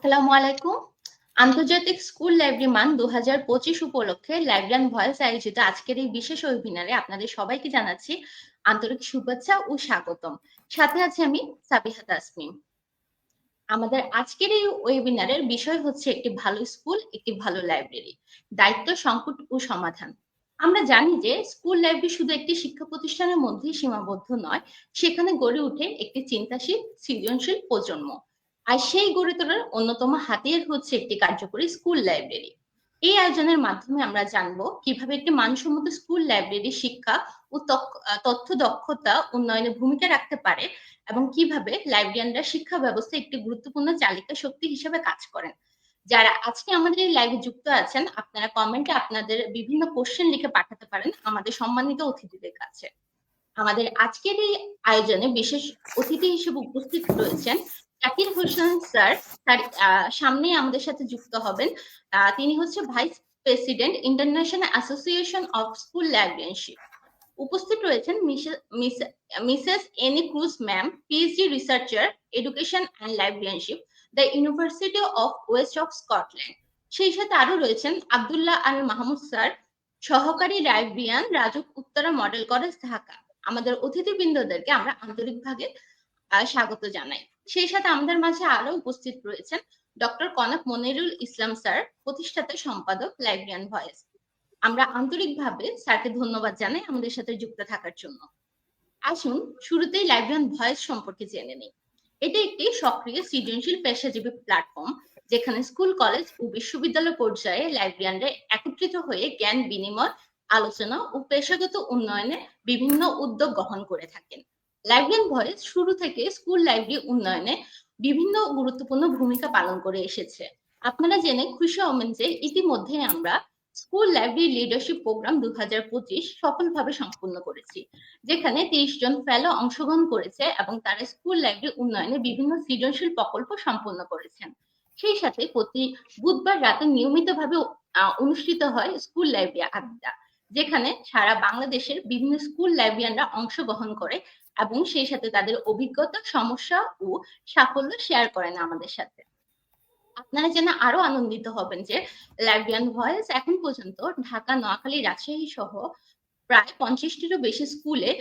আসসালামু আলাইকুম। আন্তর্জাতিক স্কুল লাইব্রেরি মান্থ 2025 উপলক্ষে লাইব্রেরিয়ান ভয়েস আয়োজিত আজকের এই বিশেষ ওয়েবিনারে আপনাদের সবাইকে জানাচ্ছি আন্তরিক শুভেচ্ছা ও স্বাগতম। সাথে আছি আমি সাবিহা তাসমিম। আমাদের আজকের এই ওয়েবিনারের বিষয় হচ্ছে একটি ভালো স্কুল, একটি ভালো লাইব্রেরি, দায়িত্ব, সংকট ও সমাধান। আমরা জানি যে স্কুল লাইব্রেরি শুধু একটি শিক্ষা প্রতিষ্ঠানের মধ্যেই সীমাবদ্ধ নয়, সেখানে গড়ে ওঠে একটি চিন্তাশীল, সৃজনশীল প্রজন্ম। আর সেই গড়ে তোলার অন্যতম হাতিয়ার হচ্ছে একটি কার্যকরী স্কুল লাইব্রেরি। এই আয়োজনের মাধ্যমে আমরা জানবো কিভাবে একটি মানসম্মত স্কুল লাইব্রেরি শিক্ষা ও তথ্য দক্ষতা উন্নয়নে ভূমিকা রাখতে পারে এবং কিভাবে লাইব্রেরিয়ানরা শিক্ষা ব্যবস্থায় একটি গুরুত্বপূর্ণ চালিকা শক্তি হিসেবে কাজ করেন। যারা আজকে আমাদের এই লাইভে যুক্ত আছেন, আপনারা কমেন্টে আপনাদের বিভিন্ন কোশ্চেন লিখে পাঠাতে পারেন আমাদের সম্মানিত অতিথিদের কাছে। আমাদের আজকের এই আয়োজনে বিশেষ অতিথি হিসেবে উপস্থিত রয়েছেন জাকির হোসেন স্যার। তার সামনে আমাদের সাথে যুক্ত হবেন। তিনি হচ্ছে vice president, international association of school librarianship. উপস্থিত রয়েছেন Mrs Annie Cruz ma'am, PhD researcher, education and librarianship, the university of west of Scotland. সেই সাথে আরো রয়েছেন আব্দুল্লাহ আল মাহমুদ স্যার, সহকারী librarian, Rajuk Uttara model college, Dhaka. আমাদের অতিথিবৃন্দদেরকে আমরা আন্তরিকভাবে স্বাগত জানাই। সেই সাথে আমাদের মাঝে আরো উপস্থিত রয়েছেন ডক্টর কনক মনিরুল ইসলাম স্যার, প্রতিষ্ঠাতা সম্পাদক লাইব্রেরিয়ান ভয়েস। আমরা আন্তরিকভাবে স্যারকে ধন্যবাদ জানাই আমাদের সাথে যুক্ত থাকার জন্য। আসুন শুরুতেই লাইব্রেরিয়ান ভয়েস সম্পর্কে জেনে নিই। এটি একটি সক্রিয় সৃজনশীল পেশাজীবী প্ল্যাটফর্ম, যেখানে স্কুল, কলেজ ও বিশ্ববিদ্যালয় পর্যায়ে লাইব্রেরিয়ানরা একত্রিত হয়ে জ্ঞান বিনিময়, আলোচনা ও পেশাগত উন্নয়নে বিভিন্ন উদ্যোগ গ্রহণ করে থাকেন। লাইব্রেরিয়ান ভয়েস শুরু থেকে স্কুল লাইব্রেরি উন্নয়নে বিভিন্ন গুরুত্বপূর্ণ ভূমিকা পালন করে এসেছে। আপনারা জেনে খুশি হবেন যে ইতিমধ্যে আমরা স্কুল লাইব্রেরি লিডারশিপ প্রোগ্রাম 2025 সফলভাবে সম্পূর্ণ করেছি, যেখানে 30 জন ফেলো অংশগ্রহণ করেছে এবং তারা স্কুল লাইব্রেরি উন্নয়নে বিভিন্ন সৃজনশীল প্রকল্প সম্পন্ন করেছেন। সেই সাথে প্রতি বুধবার রাতে নিয়মিতভাবে অনুষ্ঠিত হয় স্কুল লাইব্রেরি আড্ডা, যেখানে সারা বাংলাদেশের বিভিন্ন স্কুল লাইব্রেরিয়ানরা অংশগ্রহণ করে এবং সেই সাথে তাদের অভিজ্ঞতা, সমস্যা ও সাফল্য শেয়ার করেন আমাদের সাথে। আপনারা জেনে আরো আনন্দিত হবেন যে লাইব্রেরিয়ান ভয়েস এখন পর্যন্ত ঢাকা, নোয়াখালী, রাজশাহী সহ প্রায় 50টিরও বেশি স্কুলে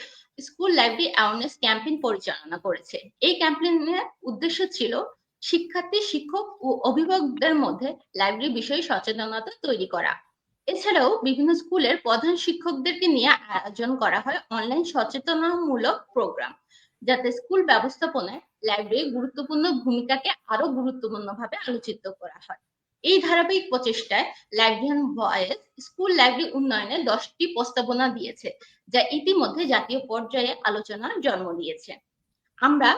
স্কুল লাইব্রেরি অ্যাওয়ারনেস ক্যাম্পেইন পরিচালনা করেছে। এই ক্যাম্পেইনের উদ্দেশ্য ছিল শিক্ষার্থী, শিক্ষক ও অভিভাবকদের মধ্যে লাইব্রেরি বিষয়ে সচেতনতা তৈরি করা। এছাড়াও বিভিন্ন স্কুলের প্রধান শিক্ষকদেরকে নিয়ে আয়োজন করা হয় অনলাইন সচেতনতামূলক প্রোগ্রাম, যাতে স্কুল ব্যবস্থাপনায় লাইব্রেরির গুরুত্বপূর্ণ ভূমিকাকে আরো গুরুত্বপূর্ণভাবে আলোচিত করা হয়। এই ধারাবাহিক প্রচেষ্টায় লাইব্রেরিয়ান ভয়েস স্কুল লাইব্রেরি উন্নয়নে 10টি প্রস্তাবনা দিয়েছে, যা ইতিমধ্যে জাতীয় পর্যায়ে আলোচনার জন্ম দিয়েছে। আমরা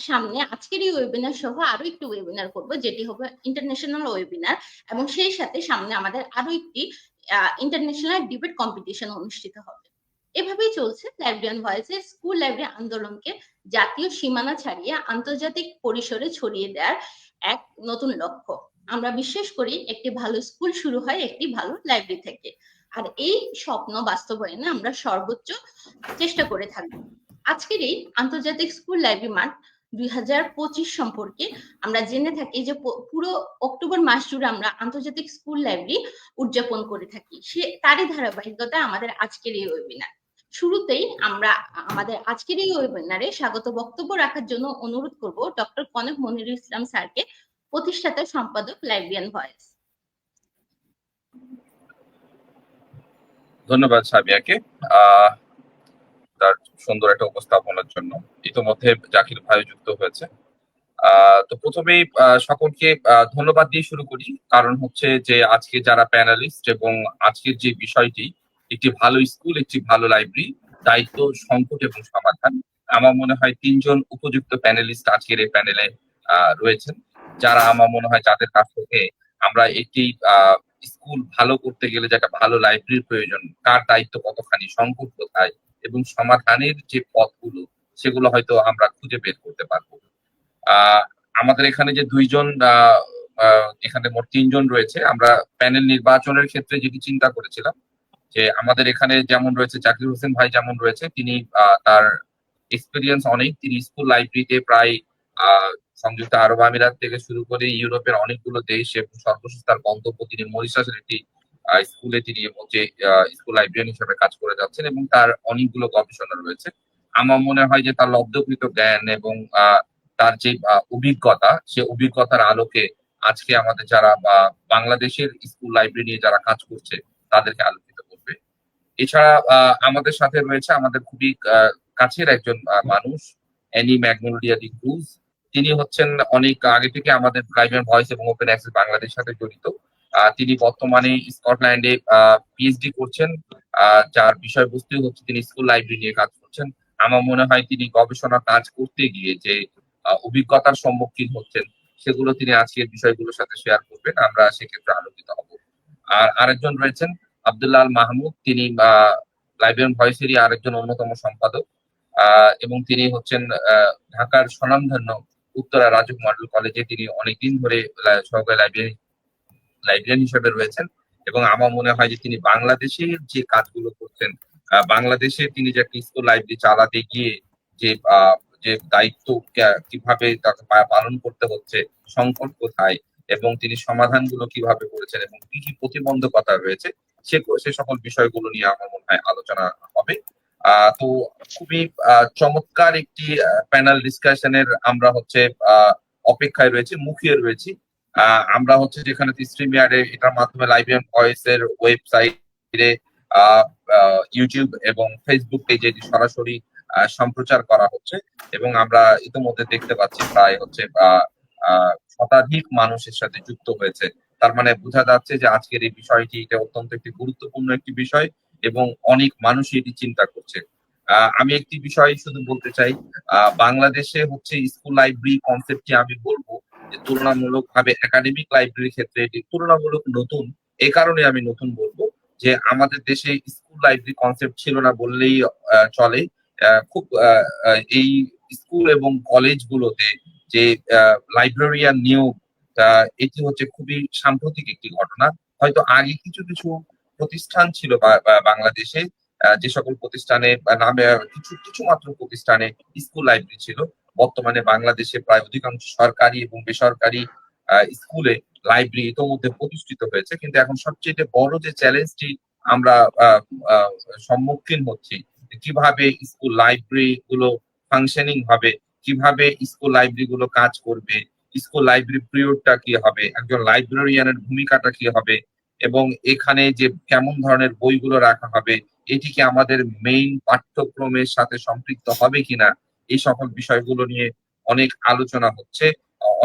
সামনে আজকের এই ওয়েবিনার সহ আরো একটি ওয়েবিনার করব, যেটি হবে ইন্টারন্যাশনাল ওয়েবিনার, এবং সেই সাথে সামনে আমাদের আরো একটি ইন্টারন্যাশনাল ডিবেট কম্পিটিশন অনুষ্ঠিত হবে। এভাবেই চলছে লাইব্রেরিয়ান ভয়েসের স্কুল লাইব্রেরি আন্দোলনকে জাতীয় সীমানা ছাড়িয়ে আন্তর্জাতিক পরিসরে ছড়িয়ে দেওয়ার এক নতুন লক্ষ্য। আমরা বিশ্বাস করি একটি ভালো স্কুল শুরু হয় একটি ভালো লাইব্রেরি থেকে, আর এই স্বপ্ন বাস্তবায়নে আমরা সর্বোচ্চ চেষ্টা করে থাকবো। আজকের এই আন্তর্জাতিক স্কুল লাইব্রেরি মান্থ 2025 সম্পর্কে আমরা জেনে থাকি যে পুরো অক্টোবর মাস জুড়ে আমরা আন্তর্জাতিক স্কুল লাইব্রেরি উদযাপন করে থাকি। তারই ধারাবাহিকতায় আমাদের আজকের এই ওয়েবিনার। শুরুতেই আমরা আমাদের আজকের এই ওয়েবিনারে স্বাগত বক্তব্য রাখার জন্য অনুরোধ করব ডক্টর কনক মনিরুল ইসলাম স্যারকে, প্রতিষ্ঠাতা সম্পাদক লাইব্রেরিয়ান ভয়েস। ধন্যবাদ সাবিয়াকে তার সুন্দর একটা উপস্থাপনার জন্য। ইতিমধ্যে জাকির ভাই যুক্ত হয়েছে। তো প্রথমেই সকলকে ধন্যবাদ দিয়ে শুরু করি, কারণ হচ্ছে যে আজকে যারা প্যানেলিস্ট এবং আজকের যে বিষয়টি একটি ভালো স্কুল, একটি ভালো লাইব্রেরি, দায়িত্ব, সংকট এবং সমাধান, আমার মনে হয় 3 জন উপযুক্ত প্যানেলিস্ট আজকের এই প্যানেলে রয়েছেন, যারা আমার মনে হয় যাদের কাছ থেকে আমরা একটি স্কুল ভালো করতে গেলে যে একটা ভালো লাইব্রেরির প্রয়োজন, কার দায়িত্ব কতখানি, সংকট কোথায় এবং সমাধানের যে পথগুলো, সেগুলো হয়তো আমরা খুঁজে বের করতে পারবো। আমাদের এখানে যে 2 জন, এখানে মোট 3 জন রয়েছে। আমরা প্যানেল নির্বাচনের ক্ষেত্রে যেটি চিন্তা করেছিলাম যে আমাদের এখানে যেমন রয়েছে জাকির হোসেন ভাই, যেমন রয়েছে তিনি তার এক্সপিরিয়েন্স অনেক, তিনি স্কুল লাইব্রেরিতে প্রায় আহ সংযুক্ত আরব আমিরাত থেকে শুরু করে ইউরোপের অনেকগুলো দেশ এবং সর্বশেষ তার গন্তব্য তিনি মরিশাসের একটি স্কুলে তিনি হচ্ছে স্কুল লাইব্রেরিয়ান হিসেবে কাজ করে যাচ্ছেন এবং তার অনেকগুলো গবেষণা রয়েছে। আমার মনে হয় যে তার লব্ধকৃত জ্ঞান এবং তার যে অভিজ্ঞতা, সে অভিজ্ঞতার আলোকে আজকে আমাদের যারা বাংলাদেশের স্কুল লাইব্রেরি নিয়ে যারা কাজ করছে তাদেরকে আলোকিত করবে। এছাড়া আমাদের সাথে রয়েছে আমাদের খুবই কাছের একজন মানুষ, অ্যানি ম্যাগনোলিয়া ডি ক্রুজ। তিনি হচ্ছেন অনেক আগে থেকে আমাদের লাইব্রেরিয়ান ভয়েস এবং ওপেন অ্যাক্সেস বাংলাদেশের সাথে জড়িত। তিনি বর্তমানে স্কটল্যান্ডে পিএইচডি করছেন, যার বিষয়বস্তু হচ্ছে তিনি স্কুল লাইব্রেরি নিয়ে কাজ করছেন। আমার মনে হয় তিনি গবেষণা কাজ করতে গিয়ে যে অভিজ্ঞতার সম্মুখীন হচ্ছেন সেগুলো তিনি আজকের বিষয়গুলোর সাথে শেয়ার করবেন, আমরা সেক্ষেত্রে আলোকিত হব। আর আরেকজন রয়েছেন আব্দুল্লাহ আল মাহমুদ, তিনি লাইব্রেরিয়ান ভয়েসেরই আরেকজন অন্যতম সম্পাদক এবং তিনি হচ্ছেন ঢাকার স্বনামধন্য উত্তরা রাজুক মডেল কলেজে তিনি অনেকদিন ধরে সহকারী লাইব্রেরিয়ান হিসেবে রয়েছেন এবং আমার মনে হয় যে তিনি বাংলাদেশে যে কাজগুলো করছেন, বাংলাদেশে তিনি যে একটা স্কুল লাইব্রেরি চালাতে গিয়ে যে যে দায়িত্ব কিভাবে তাকে পালন করতে হচ্ছে, সংকট কোথায় এবং তিনি সমাধানগুলো কিভাবে করেছেন এবং কি কি প্রতিবন্ধকতা রয়েছে সে সকল বিষয়গুলো নিয়ে আমার মনে হয় আলোচনা হবে। তো খুবই চমৎকার একটি প্যানেল ডিসকাশনের আমরা হচ্ছে অপেক্ষায় রয়েছি, মুখিয়ে রয়েছি। আমরা হচ্ছে যেখানে স্ট্রিম ইয়ার্ডে এটার মাধ্যমে লাইব্রেরিয়ান ভয়েস এর ওয়েবসাইটে, ইউটিউব এবং ফেসবুক পেজে এটি সরাসরি সম্প্রচার করা হচ্ছে এবং আমরা ইতিমধ্যে দেখতে পাচ্ছি প্রায় হচ্ছে শতাধিক মানুষের সাথে যুক্ত হয়েছে। তার মানে বোঝা যাচ্ছে যে আজকের এই বিষয়টি এটা অত্যন্ত একটি গুরুত্বপূর্ণ একটি বিষয় এবং অনেক মানুষই এটি চিন্তা করছে। আমি একটি বিষয় শুধু বলতে চাই, বাংলাদেশে হচ্ছে স্কুল লাইব্রেরি কনসেপ্টটি আমি বলবো যে তুলনামূলকভাবে একাডেমিক লাইব্রেরির ক্ষেত্রে এটি তুলনামূলক নতুন। এই কারণে আমি নতুন বলবো যে আমাদের দেশে স্কুল লাইব্রেরি কনসেপ্ট ছিল না বললেই চলে। খুব এই স্কুল এবং কলেজগুলোতে যে লাইব্রেরিয়ান নিয়োগ, এটি হচ্ছে খুবই সাম্প্রতিক একটি ঘটনা। হয়তো আগে কিছু কিছু প্রতিষ্ঠান ছিল বাংলাদেশে, যে সকল প্রতিষ্ঠানে নামে কিছু কিছু মাত্র প্রতিষ্ঠানে স্কুল লাইব্রেরি ছিল। বর্তমানে বাংলাদেশে প্রায় অধিকাংশ সরকারি এবং বেসরকারি স্কুলে লাইব্রেরি ইতোমধ্যে প্রতিষ্ঠিত হয়েছে, কিন্তু এখন সবচেয়ে বড় যে চ্যালেঞ্জটি আমরা আহ, আহ, সম্মুখীন হচ্ছি, কিভাবে স্কুল লাইব্রেরি গুলো ফাংশনিং হবে, কিভাবে স্কুল লাইব্রেরি গুলো কাজ করবে, স্কুল লাইব্রেরি পিরিয়ডটা কি হবে, একজন লাইব্রেরিয়ানের ভূমিকাটা কি হবে এবং এখানে যে কেমন ধরনের বইগুলো রাখা হবে, এটি কি আমাদের মেইন পাঠ্যক্রমের সাথে সম্পৃক্ত হবে কিনা, এই সকল বিষয়গুলো নিয়ে অনেক আলোচনা হচ্ছে,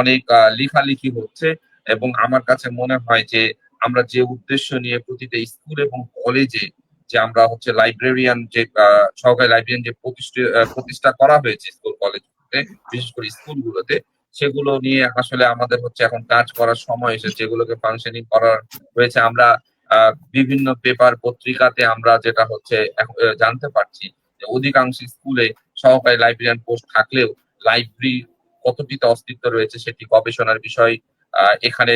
অনেক লেখালেখি হচ্ছে এবং আমার কাছে মনে হয় যে আমরা যে উদ্দেশ্য নিয়ে প্রতিটা স্কুল এবং কলেজে যে আমরা হচ্ছে লাইব্রেরিয়ান যে সহকারী লাইব্রেরিয়ান যে প্রতিষ্ঠা করা হয়েছে স্কুল কলেজগুলোতে, বিশেষ করে স্কুলগুলোতে, সেগুলো নিয়ে আসলে আমাদের হচ্ছে এখন কাজ করার সময় এসেছে, যেগুলোকে ফাংশনিং করার রয়েছে। আমরা বিভিন্ন পেপার পত্রিকাতে আমরা যেটা হচ্ছে জানতে পারছি যে অধিকাংশ স্কুলে সহকারী লাইব্রেরিয়ান পোস্ট থাকলেও লাইব্রেরি কতটিতে অস্তিত্ব রয়েছে সেটি গবেষণার বিষয়। এখানে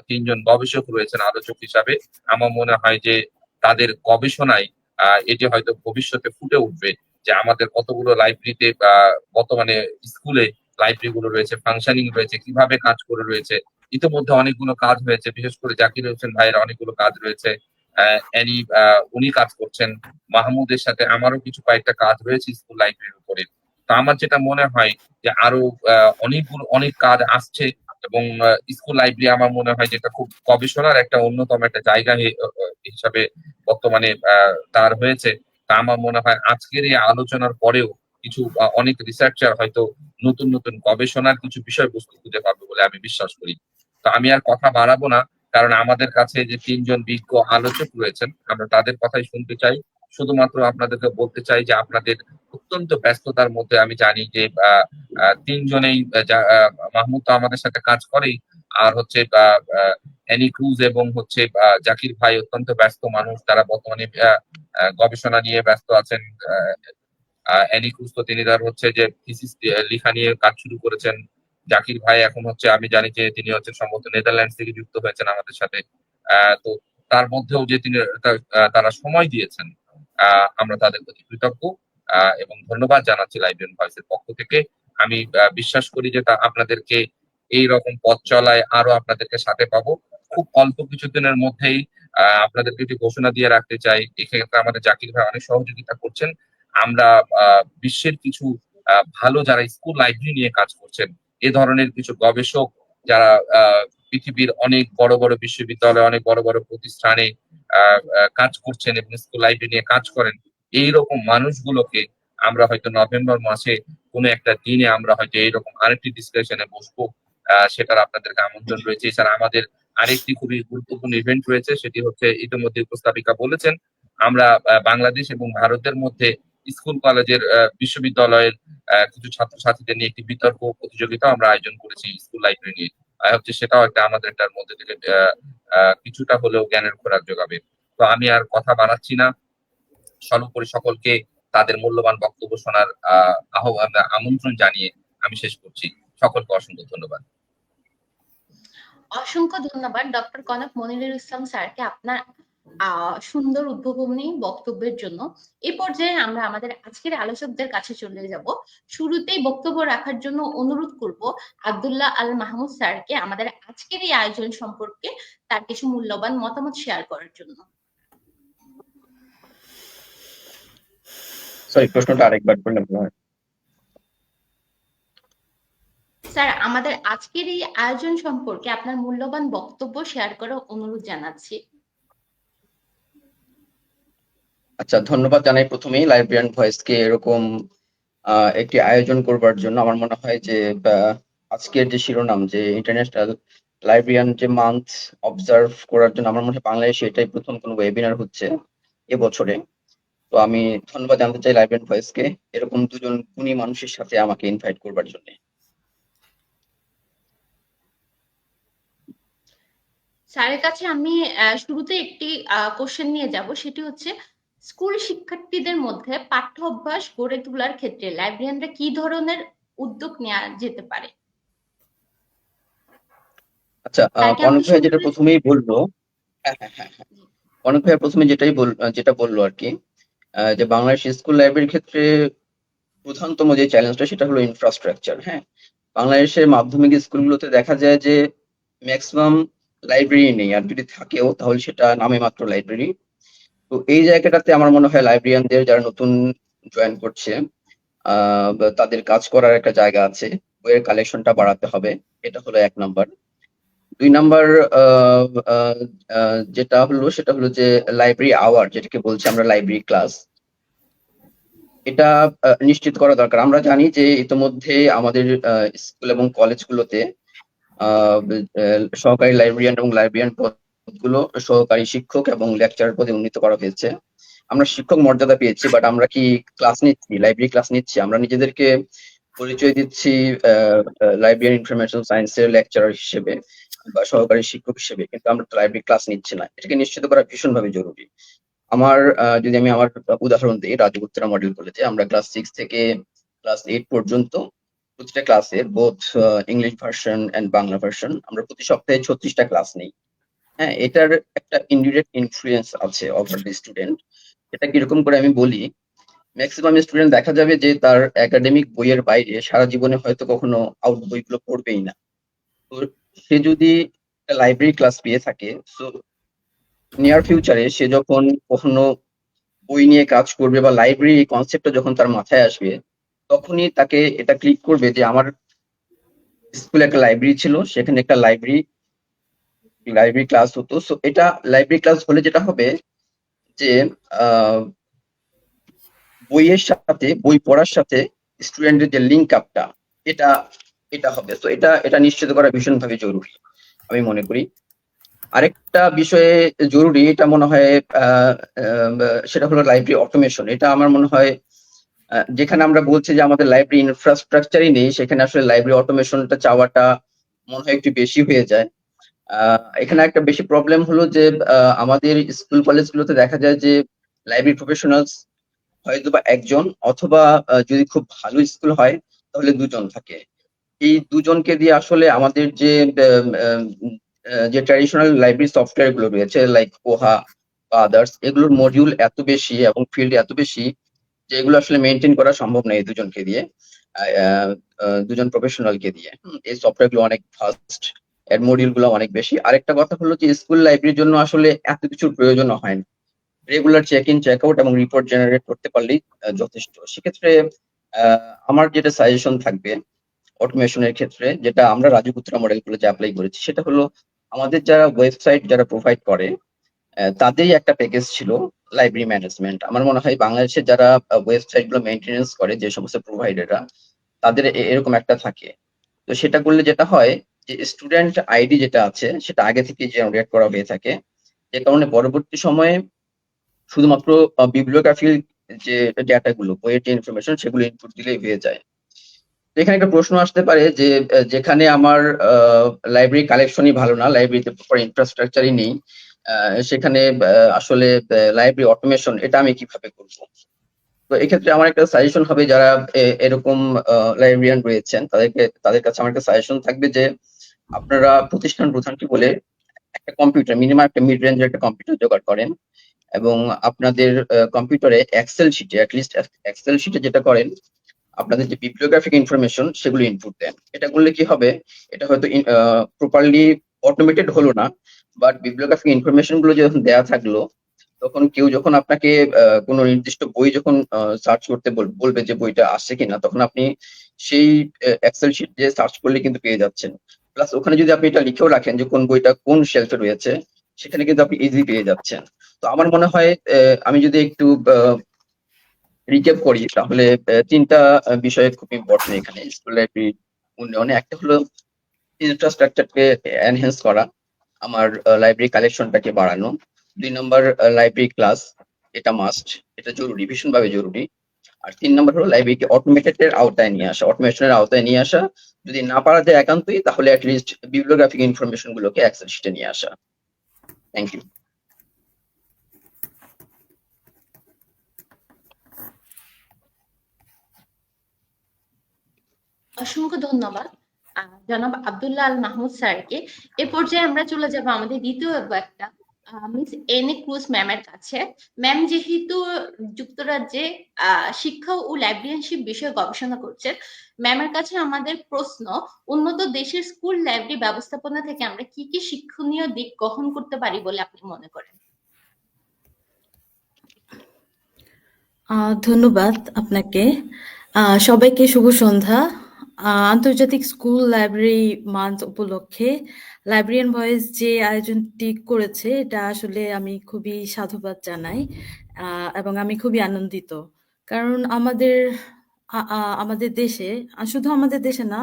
তিনজন গবেষক রয়েছেন আলোচক হিসাবে। আমার মনে হয় যে তাদের গবেষণায় এটি হয়তো ভবিষ্যতে ফুটে উঠবে যে আমাদের কতগুলো লাইব্রেরিতে বর্তমানে স্কুলে লাইব্রেরি গুলো রয়েছে, ফাংশনিং রয়েছে, কিভাবে কাজ করে রয়েছে। ইতিমধ্যে অনেকগুলো কাজ হয়েছে, বিশেষ করে জাকির হোসেন ভাইয়ের অনেকগুলো কাজ রয়েছে। অ্যানি উনি কাজ করছেন, মাহমুদের সাথে আমারও কিছু কয়েকটা কাজ রয়েছে স্কুল লাইব্রেরির উপরে। তো আমার যেটা মনে হয় যে আরো অনেক কাজ আসছে এবং স্কুল লাইব্রেরি আমার মনে হয় যেটা খুব গবেষণার একটা অন্যতম একটা জায়গা হিসাবে বর্তমানে তার হয়েছে। তা আমার মনে হয় আজকের এই আলোচনার পরেও কিছু অনেক রিসার্চার হয়তো নতুন নতুন গবেষণার কিছু বিষয়বস্তু খুঁজে পাবে বলে আমি বিশ্বাস করি। তো আমি আর কথা বাড়াবো না, কারণ আমাদের কাছে যে তিনজন বিজ্ঞ আলোচক রয়েছেন আমরা তাদের কথাই শুনতে চাই। শুধুমাত্র আপনাদেরকে বলতে চাই যে আপনাদের অত্যন্ত ব্যস্ততার মধ্যে আমি জানি যে তিনজনেই মাহমুদ তো আমাদের সাথে কাজ করেই, আর হচ্ছে অ্যানি ক্রুজ এবং হচ্ছে জাকির ভাই অত্যন্ত ব্যস্ত মানুষ, তারা বর্তমানে গবেষণা নিয়ে ব্যস্ত আছেন। অ্যানি ক্রুজ তো তিনি তার হচ্ছে যে থিসিস লেখা নিয়ে কাজ শুরু করেছেন। জাকির ভাই এখন হচ্ছে আমি জানি যে তিনি হচ্ছে সম্ভবত নেদারল্যান্ডস থেকে যুক্ত হয়েছেন আমাদের সাথে। তো তার মধ্যেও যে তিনি তারা সময় দিয়েছেন, আমরা তাদের প্রতি কৃতজ্ঞ এবং ধন্যবাদ জানাচ্ছি লাইব্রেরিয়ান ভয়েসের পক্ষ থেকে। আমি বিশ্বাস করি যে আপনাদেরকে এই রকম পথ চলায় আরো আপনাদেরকে সাথে পাবো। খুব অল্প কিছুদিনের মধ্যেই আপনাদেরকে একটি ঘোষণা দিয়ে রাখতে চাই, এক্ষেত্রে আমাদের জাকির ভাই অনেক সহযোগিতা করছেন। আমরা বিশ্বের কিছু ভালো যারা স্কুল লাইব্রেরি নিয়ে কাজ করছেন, এ ধরনের কিছু গবেষক যারা পৃথিবীর অনেক বড় বড় বিশ্ববিদ্যালয়ে, অনেক বড় বড় প্রতিষ্ঠানে কাজ করছেন এবং স্কুল লাইব্রেরি নিয়ে কাজ করেন, এইরকম মানুষগুলোকে আমরা হয়তো নভেম্বর মাসে কোনো একটা দিনে আমরা হয়তো এইরকম আরেকটি ডিসকাশনে বসবো। সেটার আপনাদেরকে আমন্ত্রণ রয়েছে। এছাড়া আমাদের আরেকটি খুবই গুরুত্বপূর্ণ ইভেন্ট রয়েছে, সেটি হচ্ছে ইতিমধ্যে উপস্থাপিকা বলেছেন, আমরা বাংলাদেশ এবং ভারতের মধ্যে স্কুল কলেজের বিশ্ববিদ্যালয়ের কিছু ছাত্রছাত্রীদের নিয়ে একটি বিতর্ক প্রতিযোগিতা আমরা আয়োজন করেছি স্কুল লাইব্রেরি নিয়ে। হচ্ছে সেটাও একটা আমাদের এটার মধ্যে থেকে কিছুটা হলেও জ্ঞানের খোরাক যোগাবে। তো আমি আর কথা বাড়াচ্ছি না, সর্বোপরি সকলকে তাদের মূল্যবান বক্তব্য শোনার আমন্ত্রণ জানিয়ে আমি শেষ করছি। সকলকে অসংখ্য ধন্যবাদ। অসংখ্য ধন্যবাদ ডক্টর কনক মনিরুল ইসলাম স্যারকে আপনার সুন্দর উদ্বোধনী বক্তব্যের জন্য। এই পর্যায়ে আমরা আমাদের আজকের আলোচকদের কাছে চলে যাব। শুরুতেই বক্তব্য রাখার জন্য অনুরোধ করব আব্দুল্লাহ আল মাহমুদ স্যারকে আমাদের আজকের এই আয়োজন সম্পর্কে তার কিছু মূল্যবান মতামত শেয়ার করার জন্য। সরি, প্রশ্নটা আরেকবার করলে ভালো হয়। স্যার, আমাদের আজকের এই আয়োজন সম্পর্কে আপনার মূল্যবান বক্তব্য শেয়ার করার অনুরোধ জানাচ্ছি। আচ্ছা, ধন্যবাদ জানাই প্রথমেই লাইব্রেরিয়ান ভয়েসকে এরকম একটি আয়োজন করবার জন্য। আমার মনে হয় যে আজকের যে শিরোনাম, যে ইন্টারন্যাশনাল লাইব্রেরিয়ান যে মান্থ অবজার্ভ করার জন্য, আমার মনে হয় বাংলাদেশে এটাই প্রথম কোনো ওয়েবিনার হচ্ছে এবছরে। তো আমি ধন্যবাদ জানাতে চাই লাইব্রেরিয়ান ভয়েসকে এরকম দুজন গুণী মানুষের সাথে আমাকে ইনভাইট করবার জন্য। স্যারের কাছে আমি শুরুতে একটি কোশ্চেন নিয়ে যাব, সেটি হচ্ছে স্কুল শিক্ষার্থীদের মধ্যে পাঠ্য অভ্যাস গড়ে তোলার ক্ষেত্রে লাইব্রেরিয়ানরা কি ধরনের উদ্যোগ নেওয়া যেতে পারে? আচ্ছা, স্যারকে কনক আমাকে ভাই শুরু যেটা করে। প্রথমেই বললো, হ্যাঁ হ্যাঁ হ্যাঁ হ্যাঁ, কনক ভাই প্রথমে যেটা বললো আর কি, যে বাংলাদেশ স্কুল লাইব্রেরির ক্ষেত্রে প্রধানতম যে চ্যালেঞ্জটা সেটা হলো ইনফ্রাস্ট্রাকচার। হ্যাঁ, বাংলাদেশের মাধ্যমিক স্কুলগুলোতে দেখা যায় যে ম্যাক্সিমাম লাইব্রেরি নেই, আর যদি থাকেও তাহলে সেটা নামে মাত্র লাইব্রেরি। তো এই জায়গাটাতে আমার মনে হয় লাইব্রেরিয়ানদের যারা নতুন জয়েন করছে তাদের কাজ করার একটা জায়গা আছে, বইয়ের কালেকশনটা বাড়াতে হবে। এটা হলো 1 নাম্বার। 2 নাম্বার যেটা হলো সেটা হলো যে লাইব্রেরি আওয়ার, যেটাকে বলছি আমরা লাইব্রেরি ক্লাস, এটা নিশ্চিত করা দরকার। আমরা জানি যে ইতোমধ্যে আমাদের স্কুল এবং কলেজগুলোতে সহকারী লাইব্রেরিয়ান এবং লাইব্রেরিয়ান পদগুলো সহকারী শিক্ষক এবং লেকচারার পদে উন্নীত করা হয়েছে। আমরা শিক্ষক মর্যাদা পেয়েছি, বাট আমরা কি ক্লাস নিচ্ছি, লাইব্রেরি ক্লাস নিচ্ছি? আমরা নিজেদেরকে পরিচয় দিচ্ছি লাইব্রেরিয়ান ইনফরমেশন সায়েন্সের লেকচারার হিসেবে বা সহকারী শিক্ষক হিসেবে, কিন্তু আমরা তো লাইব্রেরি ক্লাস নিচ্ছি না। এটাকে নিশ্চিত করা ভীষণভাবে জরুরি। যদি আমি আমার উদাহরণ দিই, রাজপুত্রা মডেল কলেজে আমরা ক্লাস 6 থেকে ক্লাস 8 পর্যন্ত প্রতিটা ক্লাসের both English version and Bangla version আমরা প্রতি সপ্তাহে 36টা ক্লাস নেই। হ্যাঁ, এটার একটা ইনডিরেক্ট ইনফ্লুয়েন্স আছে ওভার দি স্টুডেন্ট। এটা কিরকম করে আমি বলি, ম্যাক্সিমাম স্টুডেন্ট দেখা যাবে যে তার একাডেমিক বইয়ের বাইরে সারা জীবনে হয়তো কখনো আউট বইগুলো পড়বেই না। তো সে যদি লাইব্রেরি ক্লাস পেয়ে থাকে, সো নিয়ার ফিউচারে সে যখন কখনো বই নিয়ে কাজ করবে বা লাইব্রেরি কনসেপ্টটা যখন তার মাথায় আসবে, তখনই তাকে এটা ক্লিক করবে যে আমার স্কুলে একটা লাইব্রেরি ছিল, সেখানে একটা লাইব্রেরি ক্লাস হতো। সো এটা লাইব্রেরি ক্লাস হলে যেটা হবে যে বইয়ের সাথে, বই পড়ার সাথে স্টুডেন্টের যে লিঙ্ক আপটা, এটা এটা হবে। তো এটা নিশ্চিত করা ভীষণভাবে জরুরি আমি মনে করি। আরেকটা বিষয়ে জরুরি, এটা মনে হয় সেটা হলো লাইব্রেরি অটোমেশন। এটা আমার মনে হয় যেখানে আমরা বলছি যে আমাদের লাইব্রেরি ইনফ্রাস্ট্রাকচারই নেই, সেখানে আসলে লাইব্রেরি অটোমেশনটা চাওয়াটা মনে হয় একটু বেশি হয়ে যায়। এখানে একটা বেশি প্রবলেম হলো যে আমাদের স্কুল কলেজগুলোতে দেখা যায় যে লাইব্রেরি প্রফেশনালস হয়তো বা একজন, অথবা যদি খুব ভালো স্কুল হয় তাহলে দুজন থাকে। এই দুজনকে দিয়ে আসলে আমাদের যে ট্র্যাডিশনাল লাইব্রেরি সফটওয়্যার গুলো রয়েছে লাইক কোহা বা আদার্স, এগুলোর মডিউল এত বেশি এবং ফিল্ড এত বেশি যে এগুলো আসলে মেনটেন করা সম্ভব নয় এই দুজনকে দিয়ে। দুজন প্রফেশনালকে দিয়ে। এই সফটওয়্যার গুলো অনেক ফাস্ট, এর মডিউল গুলো অনেক বেশি। আরেকটা কথা হলো যে স্কুল লাইব্রেরির জন্য আসলে এত কিছুর প্রয়োজন হয় না। Regular check in check out এবং রিপোর্ট জেনারেট করতে পারলেই যথেষ্ট। সেক্ষেত্রে আমার যেটা সাজেশন থাকবে অটোমেশনের ক্ষেত্রে, যেটা আমরা রাজু গুত্রা মডেল গুলো যে অ্যাপ্লাই করেছি, সেটা হলো আমাদের যারা ওয়েবসাইট যারা প্রোভাইড করে তাদেরই একটা প্যাকেজ ছিল লাইব্রেরি ম্যানেজমেন্ট। আমার মনে হয় বাংলাদেশে যারা ওয়েবসাইট গুলো মেনটেনেন্স করে যে সমস্ত প্রোভাইডাররা, তাদের এরকম একটা থাকে। তো সেটা করলে যেটা হয় যে স্টুডেন্ট আইডি যেটা আছে সেটা আগে থেকে জেনারেট করা হয়ে থাকে, যে কারণে পরবর্তী সময়ে শুধুমাত্র বিবলিওগ্রাফির যে ডেটা গুলো, বইয়ের যে ইনফরমেশন সেগুলো ইনপুট দিলেই হয়ে যায়। তো এখানে একটা প্রশ্ন আসতে পারে যে যেখানে আমার লাইব্রেরি কালেকশনই ভালো না, লাইব্রেরিতে প্রপার ইনফ্রাস্ট্রাকচারই নেই, সেখানে আসলে লাইব্রেরি অটোমেশন এটা আমি কিভাবে করব? তো এক্ষেত্রে আমার একটা সাজেশন হবে, যারা এরকম লাইব্রেরিয়ান রয়েছেন তাদের কাছে আমার একটা সাজেশন থাকবে যে আপনারা প্রতিষ্ঠান প্রধানকে বলে একটা কম্পিউটার, মিনিমাম একটা মিড রেঞ্জের একটা কম্পিউটার জোগাড় করেন এবং আপনাদের কম্পিউটারে এক্সেল শিটে, অ্যাটলিস্ট এক্সেল শিটে যেটা করেন, আপনাদের যে বিবলিওগ্রাফিক ইনফরমেশন সেগুলো ইনপুট দেন। এটা করলে কি হবে, এটা হয়তো প্রপারলি অটোমেটেড হলো না, বাট বিবলিওগ্রাফিক ইনফরমেশন গুলো যখন দেয়া থাকলো, তখন কেউ যখন আপনাকে কোনো নির্দিষ্ট বই যখন সার্চ করতে বলবে যে বইটা আসছে কিনা, তখন আপনি সেই এক্সেল শিট দিয়ে সার্চ করলে কিন্তু পেয়ে যাচ্ছেন। প্লাস ওখানে যদি আপনি এটা লিখেও রাখেন যে কোন বইটা কোন শেলফে রয়েছে, সেখানে কিন্তু আপনি ইজি পেয়ে যাচ্ছেন। তো আমার মনে হয় আমি যদি একটু রিক্যাপ করি, তাহলে তিনটা বিষয় খুব ইম্পর্টেন্ট এখানে স্কুল লাইব্রেরি উন্নয়নে। একটা হলো ইনফ্রাস্ট্রাকচারকে এনহ্যান্স করা, আমার লাইব্রেরি কালেকশনটাকে বাড়ানো। 2 নম্বর লাইব্রেরি ক্লাস, এটা মাস্ট, এটা জরুরি, ভীষণভাবে জরুরি। আর 3 নম্বর হলো লাইব্রেরিকে অটোমেটেড আওতায় নিয়ে আসা, অটোমেশনের আওতায় নিয়ে আসা। যদি না পারা যায় একান্তই, তাহলে অ্যাটলিস্ট বিবলিওগ্রাফিক ইনফরমেশন গুলোকে এক্সেল শিটে নিয়ে আসা। Thank you. অসংখ্য ধন্যবাদ জনাব আব্দুল্লাহ আল মাহমুদ স্যারকে। এ পর্যায়ে আমরা চলে যাব আমাদের দ্বিতীয় একটা মিস এনি ক্রুজ ম্যামের কাছে। ম্যাম যেহেতু যুক্তরাজ্যে শিক্ষা ও লাইব্রেরিয়ানশিপ বিষয়ে গবেষণা করছেন, ম্যামের কাছে আমাদের প্রশ্ন, উন্নত দেশের স্কুল লাইব্রেরি ব্যবস্থাপনা থেকে আমরা কি কি শিক্ষণীয় দিক গ্রহণ করতে পারি বলে আপনি মনে করেন? ধন্যবাদ আপনাকে। সবাইকে শুভ সন্ধ্যা। আন্তর্জাতিক স্কুল লাইব্রেরি মান্থ উপলক্ষে লাইব্রেরিয়ান ভয়েস যে আয়োজনটি করেছে, এটা আসলে আমি খুবই সাধুবাদ জানাই এবং আমি খুবই আনন্দিত। কারণ আমাদের দেশে, শুধু আমাদের দেশে না,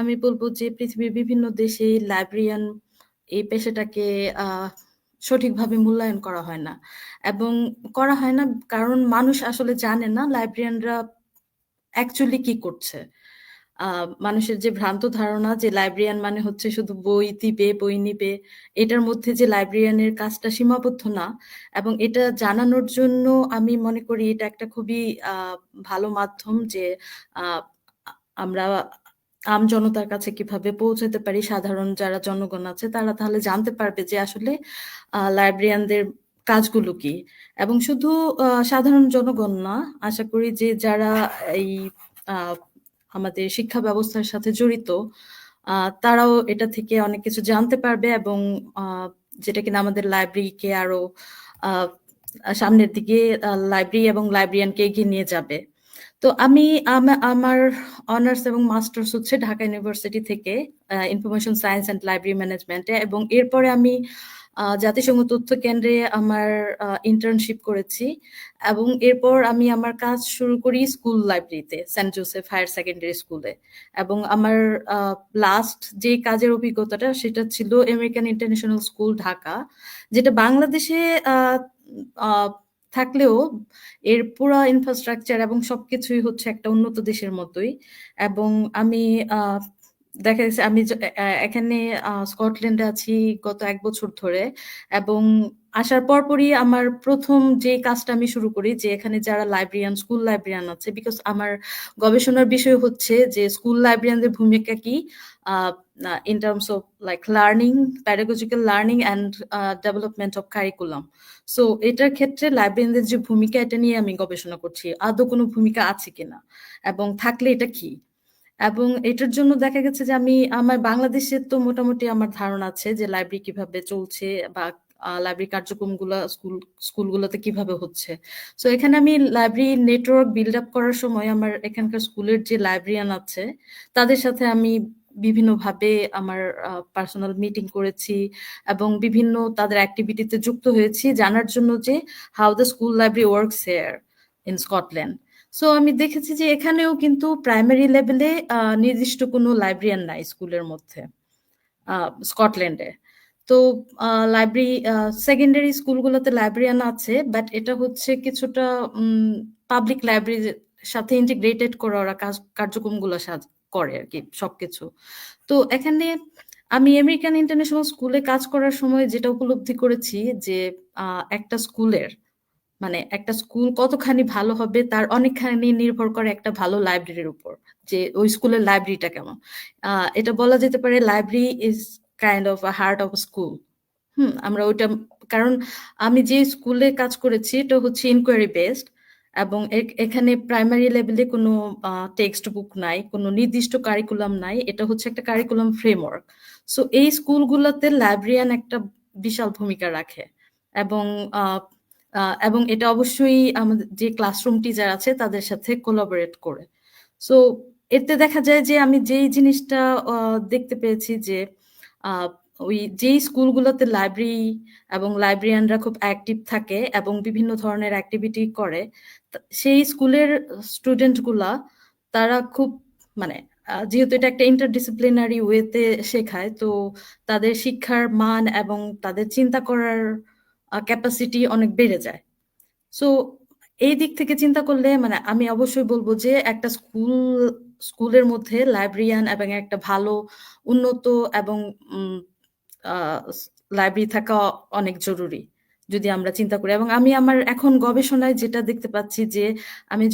আমি বলবো যে পৃথিবীর বিভিন্ন দেশে লাইব্রেরিয়ান এই পেশাটাকে সঠিকভাবে মূল্যায়ন করা হয় না। এবং করা হয় না কারণ মানুষ আসলে জানে না লাইব্রেরিয়ানরা অ্যাকচুয়ালি কি করছে। মানুষের যে ভ্রান্ত ধারণা যে লাইব্রেরিয়ান মানে হচ্ছে শুধু বই দিবে, বই নিবে, এটার মধ্যে যে লাইব্রেরিয়ানের কাজটা সীমাবদ্ধ না, এবং এটা জানানোর জন্য আমি মনে করি এটা একটা খুবই ভালো মাধ্যম যে আমরা জনতার কাছে কিভাবে পৌঁছাতে পারি, সাধারণ যারা জনগণ আছে তারা তাহলে জানতে পারবে যে আসলে লাইব্রেরিয়ানদের কাজগুলো কি। এবং শুধু সাধারণ জনগণ না, আশা করি যে যারা এই আমাদের শিক্ষা ব্যবস্থার সাথে জড়িত তারাও এটা থেকে অনেক কিছু জানতে পারবে, এবং যেটা কিনা আমাদের লাইব্রেরিকে আরো সামনের দিকে লাইব্রেরি এবং লাইব্রেরিয়ানকে এগিয়ে নিয়ে যাবে। তো আমি আমার অনার্স এবং মাস্টার্স হচ্ছে ঢাকা ইউনিভার্সিটি থেকে ইনফরমেশন সায়েন্স অ্যান্ড লাইব্রেরি ম্যানেজমেন্টে, এবং এরপরে আমি জাতিসংঘ তথ্য কেন্দ্রে আমার ইন্টার্নশিপ করেছি, এবং এরপর আমি আমার কাজ শুরু করি স্কুল লাইব্রেরিতে, সেন্ট জোসেফ হায়ার সেকেন্ডারি স্কুলে। এবং আমার লাস্ট যে কাজের অভিজ্ঞতাটা সেটা ছিল আমেরিকান ইন্টারন্যাশনাল স্কুল ঢাকা, যেটা বাংলাদেশে থাকলেও এর পুরো ইনফ্রাস্ট্রাকচার এবং সবকিছুই হচ্ছে একটা উন্নত দেশের মতোই। এবং আমি দেখা গেছে আমি এখানে স্কটল্যান্ডে আছি গত ১ বছর ধরে এবং আসার পরপরই আমার ১ম যে কাজটা আমি শুরু করি যে এখানে যারা লাইব্রেরিয়ান, স্কুল লাইব্রেরিয়ান আছে বিকজ আমার গবেষণার বিষয় হচ্ছে যে স্কুল লাইব্রেরিয়ানদের ভূমিকা কি আ আ in terms of like learning, pedagogical learning and development of curriculum. So এটার ক্ষেত্রে লাইব্রেরিয়ানদের যে ভূমিকা এটা নিয়ে আমি গবেষণা করছি। আদৌ কোনো ভূমিকা আছে কিনা? এবং থাকলে এটা কি? এবং এটার জন্য দেখা গেছে যে আমি আমার বাংলাদেশে তো মোটামুটি আমার ধারণা আছে যে লাইব্রেরি কিভাবে চলছে বা লাইব্রেরি কার্যক্রমগুলা স্কুলগুলোতে কিভাবে হচ্ছে। সো এখানে আমি লাইব্রেরি নেটওয়ার্ক বিল্ড আপ করার সময় আমার এখানকার স্কুলের যে লাইব্রেরিয়ান আছে তাদের সাথে আমি বিভিন্নভাবে আমার পার্সোনাল মিটিং করেছি এবং বিভিন্ন তাদের অ্যাক্টিভিটিতে যুক্ত হয়েছি জানার জন্য যে how the school library works here in Scotland. So আমি দেখেছি যে এখানেও কিন্তু প্রাইমারি লেভেলে নির্দিষ্ট কোনো লাইব্রেরিয়ান নাই স্কুলের মধ্যে স্কটল্যান্ডে। তো লাইব্রেরি সেকেন্ডারি স্কুলগুলোতে লাইব্রেরিয়ান আছে বাট এটা হচ্ছে কিছুটা পাবলিক লাইব্রেরির সাথে ইন্টিগ্রেটেড করে ওরা কার্যক্রমগুলো করে আর কি সবকিছু। তো এখানে আমি আমেরিকান ইন্টারন্যাশনাল স্কুলে কাজ করার সময় যেটা উপলব্ধি করেছি যে একটা স্কুলের মানে একটা স্কুল কতখানি ভালো হবে তার অনেকখানি নির্ভর করে একটা ভালো লাইব্রেরির উপর যে ওই স্কুলের লাইব্রেরিটা কেমন। এটা বলা যেতে পারে library is kind of a heart of school. আমরা ওইটা কারণ আমি যে স্কুলে কাজ করেছি এটা হচ্ছে ইনকোয়ারি বেসড এবং এখানে প্রাইমারি লেভেলে কোনো টেক্সট বুক নাই, কোনো নির্দিষ্ট কারিকুলাম নাই, এটা হচ্ছে একটা কারিকুলাম ফ্রেমওয়ার্ক। সো এই স্কুলগুলোতে লাইব্রেরিয়ান একটা বিশাল ভূমিকা রাখে এবং এবং এটা অবশ্যই আমাদের যে ক্লাসরুম টিচার আছে তাদের সাথে কোলাবোরেট করে। সো এতে দেখা যায় যে আমি যেই জিনিসটা দেখতে পেয়েছি যে ওই যেই স্কুলগুলোতে লাইব্রেরি এবং লাইব্রেরিয়ানরা খুব অ্যাক্টিভ থাকে এবং বিভিন্ন ধরনের অ্যাক্টিভিটি করে সেই স্কুলের স্টুডেন্টগুলা তারা খুব মানে যেহেতু এটা একটা ইন্টারডিসিপ্লিনারি ওয়েতে শেখায় তো তাদের শিক্ষার মান এবং তাদের চিন্তা করার ক্যাপাসিটি অনেক বেড়ে যায়। সো এই দিক থেকে চিন্তা করলে মানে আমি অবশ্যই বলবো যে একটা স্কুলের মধ্যে লাইব্রেরিয়ান এবং একটা ভালো উন্নত এবং লাইব্রেরি থাকা অনেক জরুরি যদি আমরা চিন্তা করি। এবং আমি আমার এখন গবেষণায় যেটা দেখতে পাচ্ছি যে আমি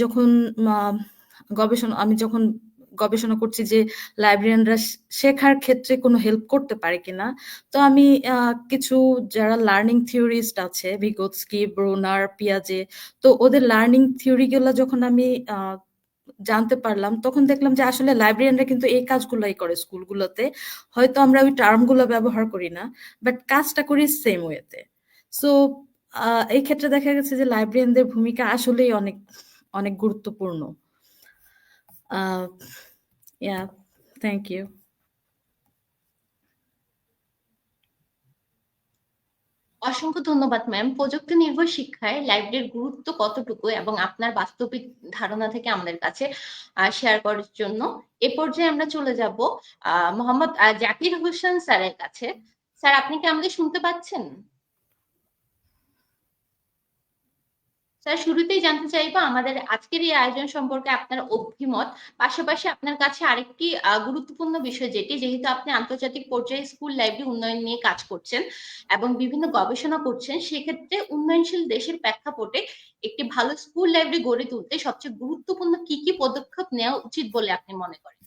যখন গবেষণা করছি যে লাইব্রেরিয়ানরা শেখার ক্ষেত্রে কোনো হেল্প করতে পারে কিনা, তো আমি কিছু যারা লার্নিং থিওরিস্ট আছে ভিগোৎস্কি, ব্রুনার, পিয়াজে, তো ওদের লার্নিং থিওরিগুলো যখন আমি জানতে পারলাম তখন দেখলাম যে আসলে লাইব্রেরিয়ানরা কিন্তু এই কাজগুলাই করে স্কুলগুলোতে। হয়তো আমরা ওই টার্মগুলো ব্যবহার করি না বাট কাজটা করি সেম ওয়েতে। সো এই ক্ষেত্রে দেখা গেছে যে লাইব্রেরিয়ানদের ভূমিকা আসলেই অনেক অনেক গুরুত্বপূর্ণ। Yeah, thank you. অসংখ্য ধন্যবাদ ম্যাম। প্রযুক্তি নির্ভর শিক্ষায় লাইব্রেরির গুরুত্ব কতটুকু এবং আপনার বাস্তবিক ধারণা থেকে আমাদের কাছে শেয়ার করার জন্য। এ পর্যায়ে আমরা চলে যাব মোহাম্মদ জাকির হোসেন স্যারের কাছে। স্যার, আপনি কি আমাদের শুনতে পাচ্ছেন? স্যার, শুরুতেই জানতে চাইবো আমাদের আজকের এই আয়োজন সম্পর্কে আপনার অভিমত, পাশাপাশি আপনার কাছে আরেকটি গুরুত্বপূর্ণ বিষয় যেহেতু আপনি আন্তর্জাতিক পর্যায়ে স্কুল লাইব্রেরি উন্নয়ন নিয়ে কাজ করছেন এবং বিভিন্ন গবেষণা করছেন, সেক্ষেত্রে উন্নয়নশীল দেশের প্রেক্ষাপটে একটি ভালো স্কুল লাইব্রেরি গড়ে তুলতে সবচেয়ে গুরুত্বপূর্ণ কি কি পদক্ষেপ নেওয়া উচিত বলে আপনি মনে করেন?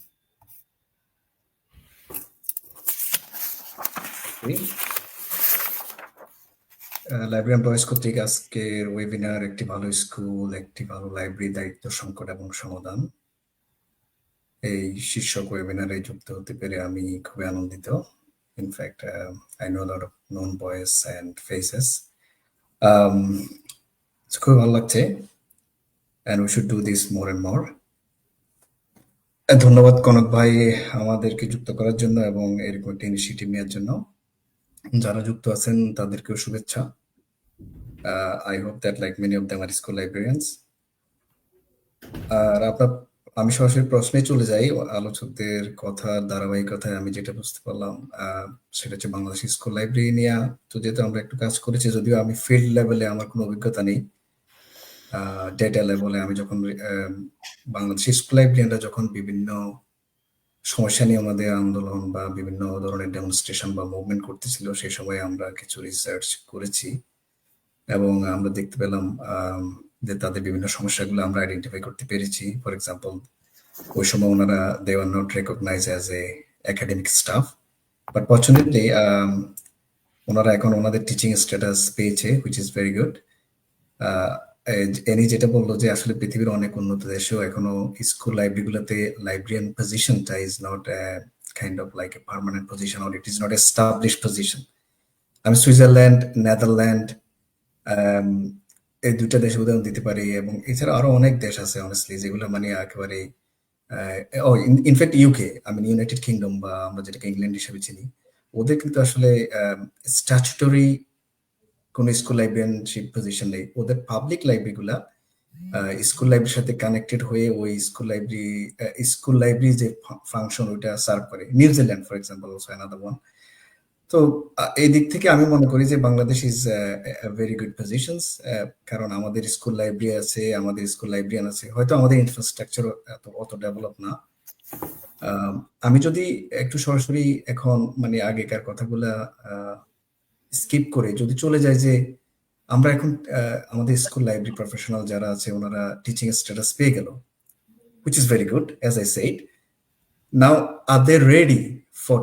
লাইব্রেরিয়ান ভয়েস কর্তৃক আজকের ওয়েবিনার একটি ভালো স্কুল, একটি ভালো লাইব্রেরি, দায়িত্ব, সংকট এবং সমাধান, এই শীর্ষক ওয়েবিনারে যুক্ত হতে পেরে আমি খুবই আনন্দিত। In fact I know lot of known voice and faces. খুবই ভালো লাগছে and we should do this more and more. ধন্যবাদ কনক ভাই আমাদেরকে যুক্ত করার জন্য এবং এরকম একটা ইনিশিয়েটিভ নেওয়ার জন্য। যারা যুক্ত আছেন তাদেরকেও শুভেচ্ছা। I hope that like many of them are school librarians. আর আমি সরাসরি প্রশ্নে চলে যাই। আলোচকদের কথার ধারাবাহিকতায় আমি যেটা বুঝতে পারলাম সেটা হচ্ছে বাংলাদেশ স্কুল লাইব্রেরি নিয়ে। তো যেহেতু আমরা একটু কাজ করেছি, যদিও আমি ফিল্ড লেভেলে আমার কোনো অভিজ্ঞতা নেই, ডেটা লেভেলে আমি যখন বাংলাদেশ স্কুল লাইব্রেরিয়ানরা যখন বিভিন্ন সমস্যা নিয়ে আমাদের আন্দোলন বা বিভিন্ন ধরনের ডেমনস্ট্রেশন বা মুভমেন্ট করতেছিল, সেই সময় আমরা কিছু রিসার্চ করেছি এবং আমরা দেখতে পেলাম যে তাদের বিভিন্ন সমস্যাগুলো আমরা আইডেন্টিফাই করতে পেরেছি। ফর এক্সাম্পল, ওই সময় ওনারা they are not recognise as a academic staff, but fortunately ওনারা এখন ওনাদের টিচিং স্ট্যাটাস পেয়েছে, which is very good. Annie যেটা বললো যে আসলে পৃথিবীর অনেক উন্নত দেশেও এখনো স্কুল লাইব্রেরিগুলোতে লাইব্রেরিয়ান পজিশনটা is not kind of like a permanent position, or it is not establish position. আমি সুইজারল্যান্ড, নেদারল্যান্ড, এই দুইটা দেশে উদাহরণ দিতে পারি, এবং এছাড়া আরো অনেক দেশ আছে অনেস্টলি যেগুলো মানে একেবারে ইনফ্যাক্ট ইউকে, আমি ইউনাইটেড কিংডম বা আমরা যেটাকে ইংল্যান্ড হিসেবে চিনি, ওদের কিন্তু আসলে স্ট্যাচুটরি কোন স্কুল লাইব্রেরিয়ানশিপ পজিশন নেই। ওদের পাবলিক লাইব্রেরিগুলা স্কুল লাইব্রেরির সাথে কানেক্টেড হয়ে ওই স্কুল লাইব্রেরি যে ফাংশন ওইটা সার্ভ করে। New Zealand for example also another one. তো এই দিক থেকে আমি মনে করি যে Bangladesh is very good positions, কারণ আমাদের স্কুল লাইব্রেরি আছে, আমাদের স্কুল লাইব্রেরিয়ান আছে, হয়তো আমাদের ইনফ্রাস্ট্রাকচার অত ডেভেলপ না। আমি যদি একটু সরাসরি এখন মানে আগেকার কথাগুলা স্কিপ করে যদি চলে যায় যে আমরা এখন আমাদের স্কুল লাইব্রেরি প্রফেশনাল যারা আছে ওনারা টিচিং স্ট্যাটাস পেয়ে গেল, which is very good, as I said. Now, are they ready for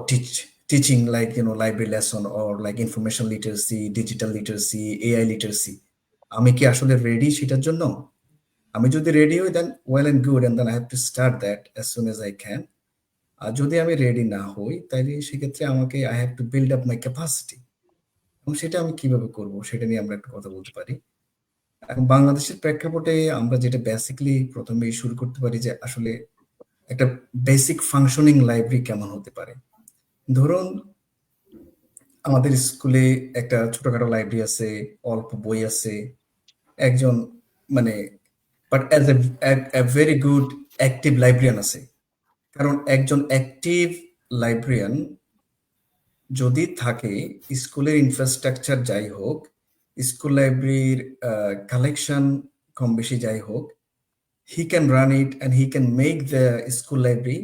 teaching like, library lesson or like information literacy, digital literacy, AI literacy? আমি কি আসলে রেডি সেটার জন্য? আমি যদি রেডি হই then well and good, and then I have to start that as soon as I can. আর যদি আমি রেডি না হই তাহলে সেক্ষেত্রে আমাকে I have to build up my capacity. এবং সেটা আমি কিভাবে করব সেটা নিয়ে আমরা একটু কথা বলতে পারি। এখন বাংলাদেশের প্রেক্ষাপটে আমরা যেটা বেসিক্যালি প্রথমেই শুরু করতে পারি যে আসলে একটা বেসিক ফাংশনিং লাইব্রেরি কেমন হতে পারে। ধরুন আমাদের স্কুলে একটা ছোটখাটো লাইব্রেরি আছে, অল্প বই আছে, একজন মানে but as a very good active librarian আছে। কারণ একজন অ্যাক্টিভ লাইব্রেরিয়ান যদি থাকে, স্কুলের ইনফ্রাস্ট্রাকচার যাই হোক, স্কুল লাইব্রেরির কালেকশন কম বেশি যাই হোক, he can run it and he can make the school library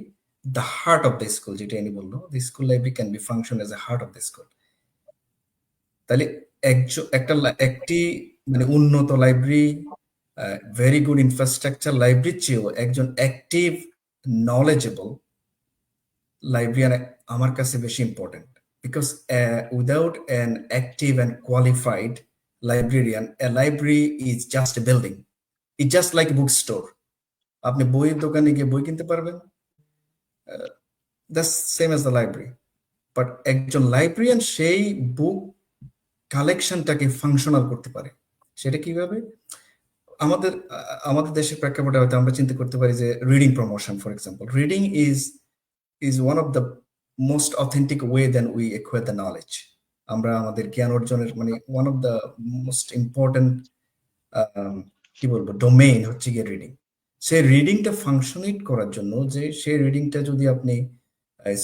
the heart of the school, যেটা আমি বললো, the school library can be function as a heart of the school. তাহলে একটি মানে উন্নত লাইব্রেরি, ভেরি গুড ইনফ্রাস্ট্রাকচার লাইব্রেরির চেয়েও একজন অ্যাক্টিভ নলেজেবল লাইব্রেরিয়ান আমার কাছে বেশি important, because without an active and qualified librarian, a library is just a building. It's just like a bookstore. আপনি বইয়ের দোকানে গিয়ে বই কিনতে পারবেন, that's same as the library. But একজন লাইব্রেরিয়ান সেই বুক কালেকশনটাকে ফাংশনাল করতে পারে। সেটা কিভাবে? আমাদের দেশের প্রেক্ষাপটে হয়তো আমরা চিন্তা করতে পারি যে reading promotion, for example. Reading is one of the most authentic way that we acquire the knowledge. আমরা আমাদের জ্ঞান অর্জনের মানে one of the most important কি বলবো ডোমেইন হচ্ছে গিয়ে রিডিং। সেই রিডিংটা ফাংশনেট করার জন্য, যে সেই রিডিংটা যদি আপনি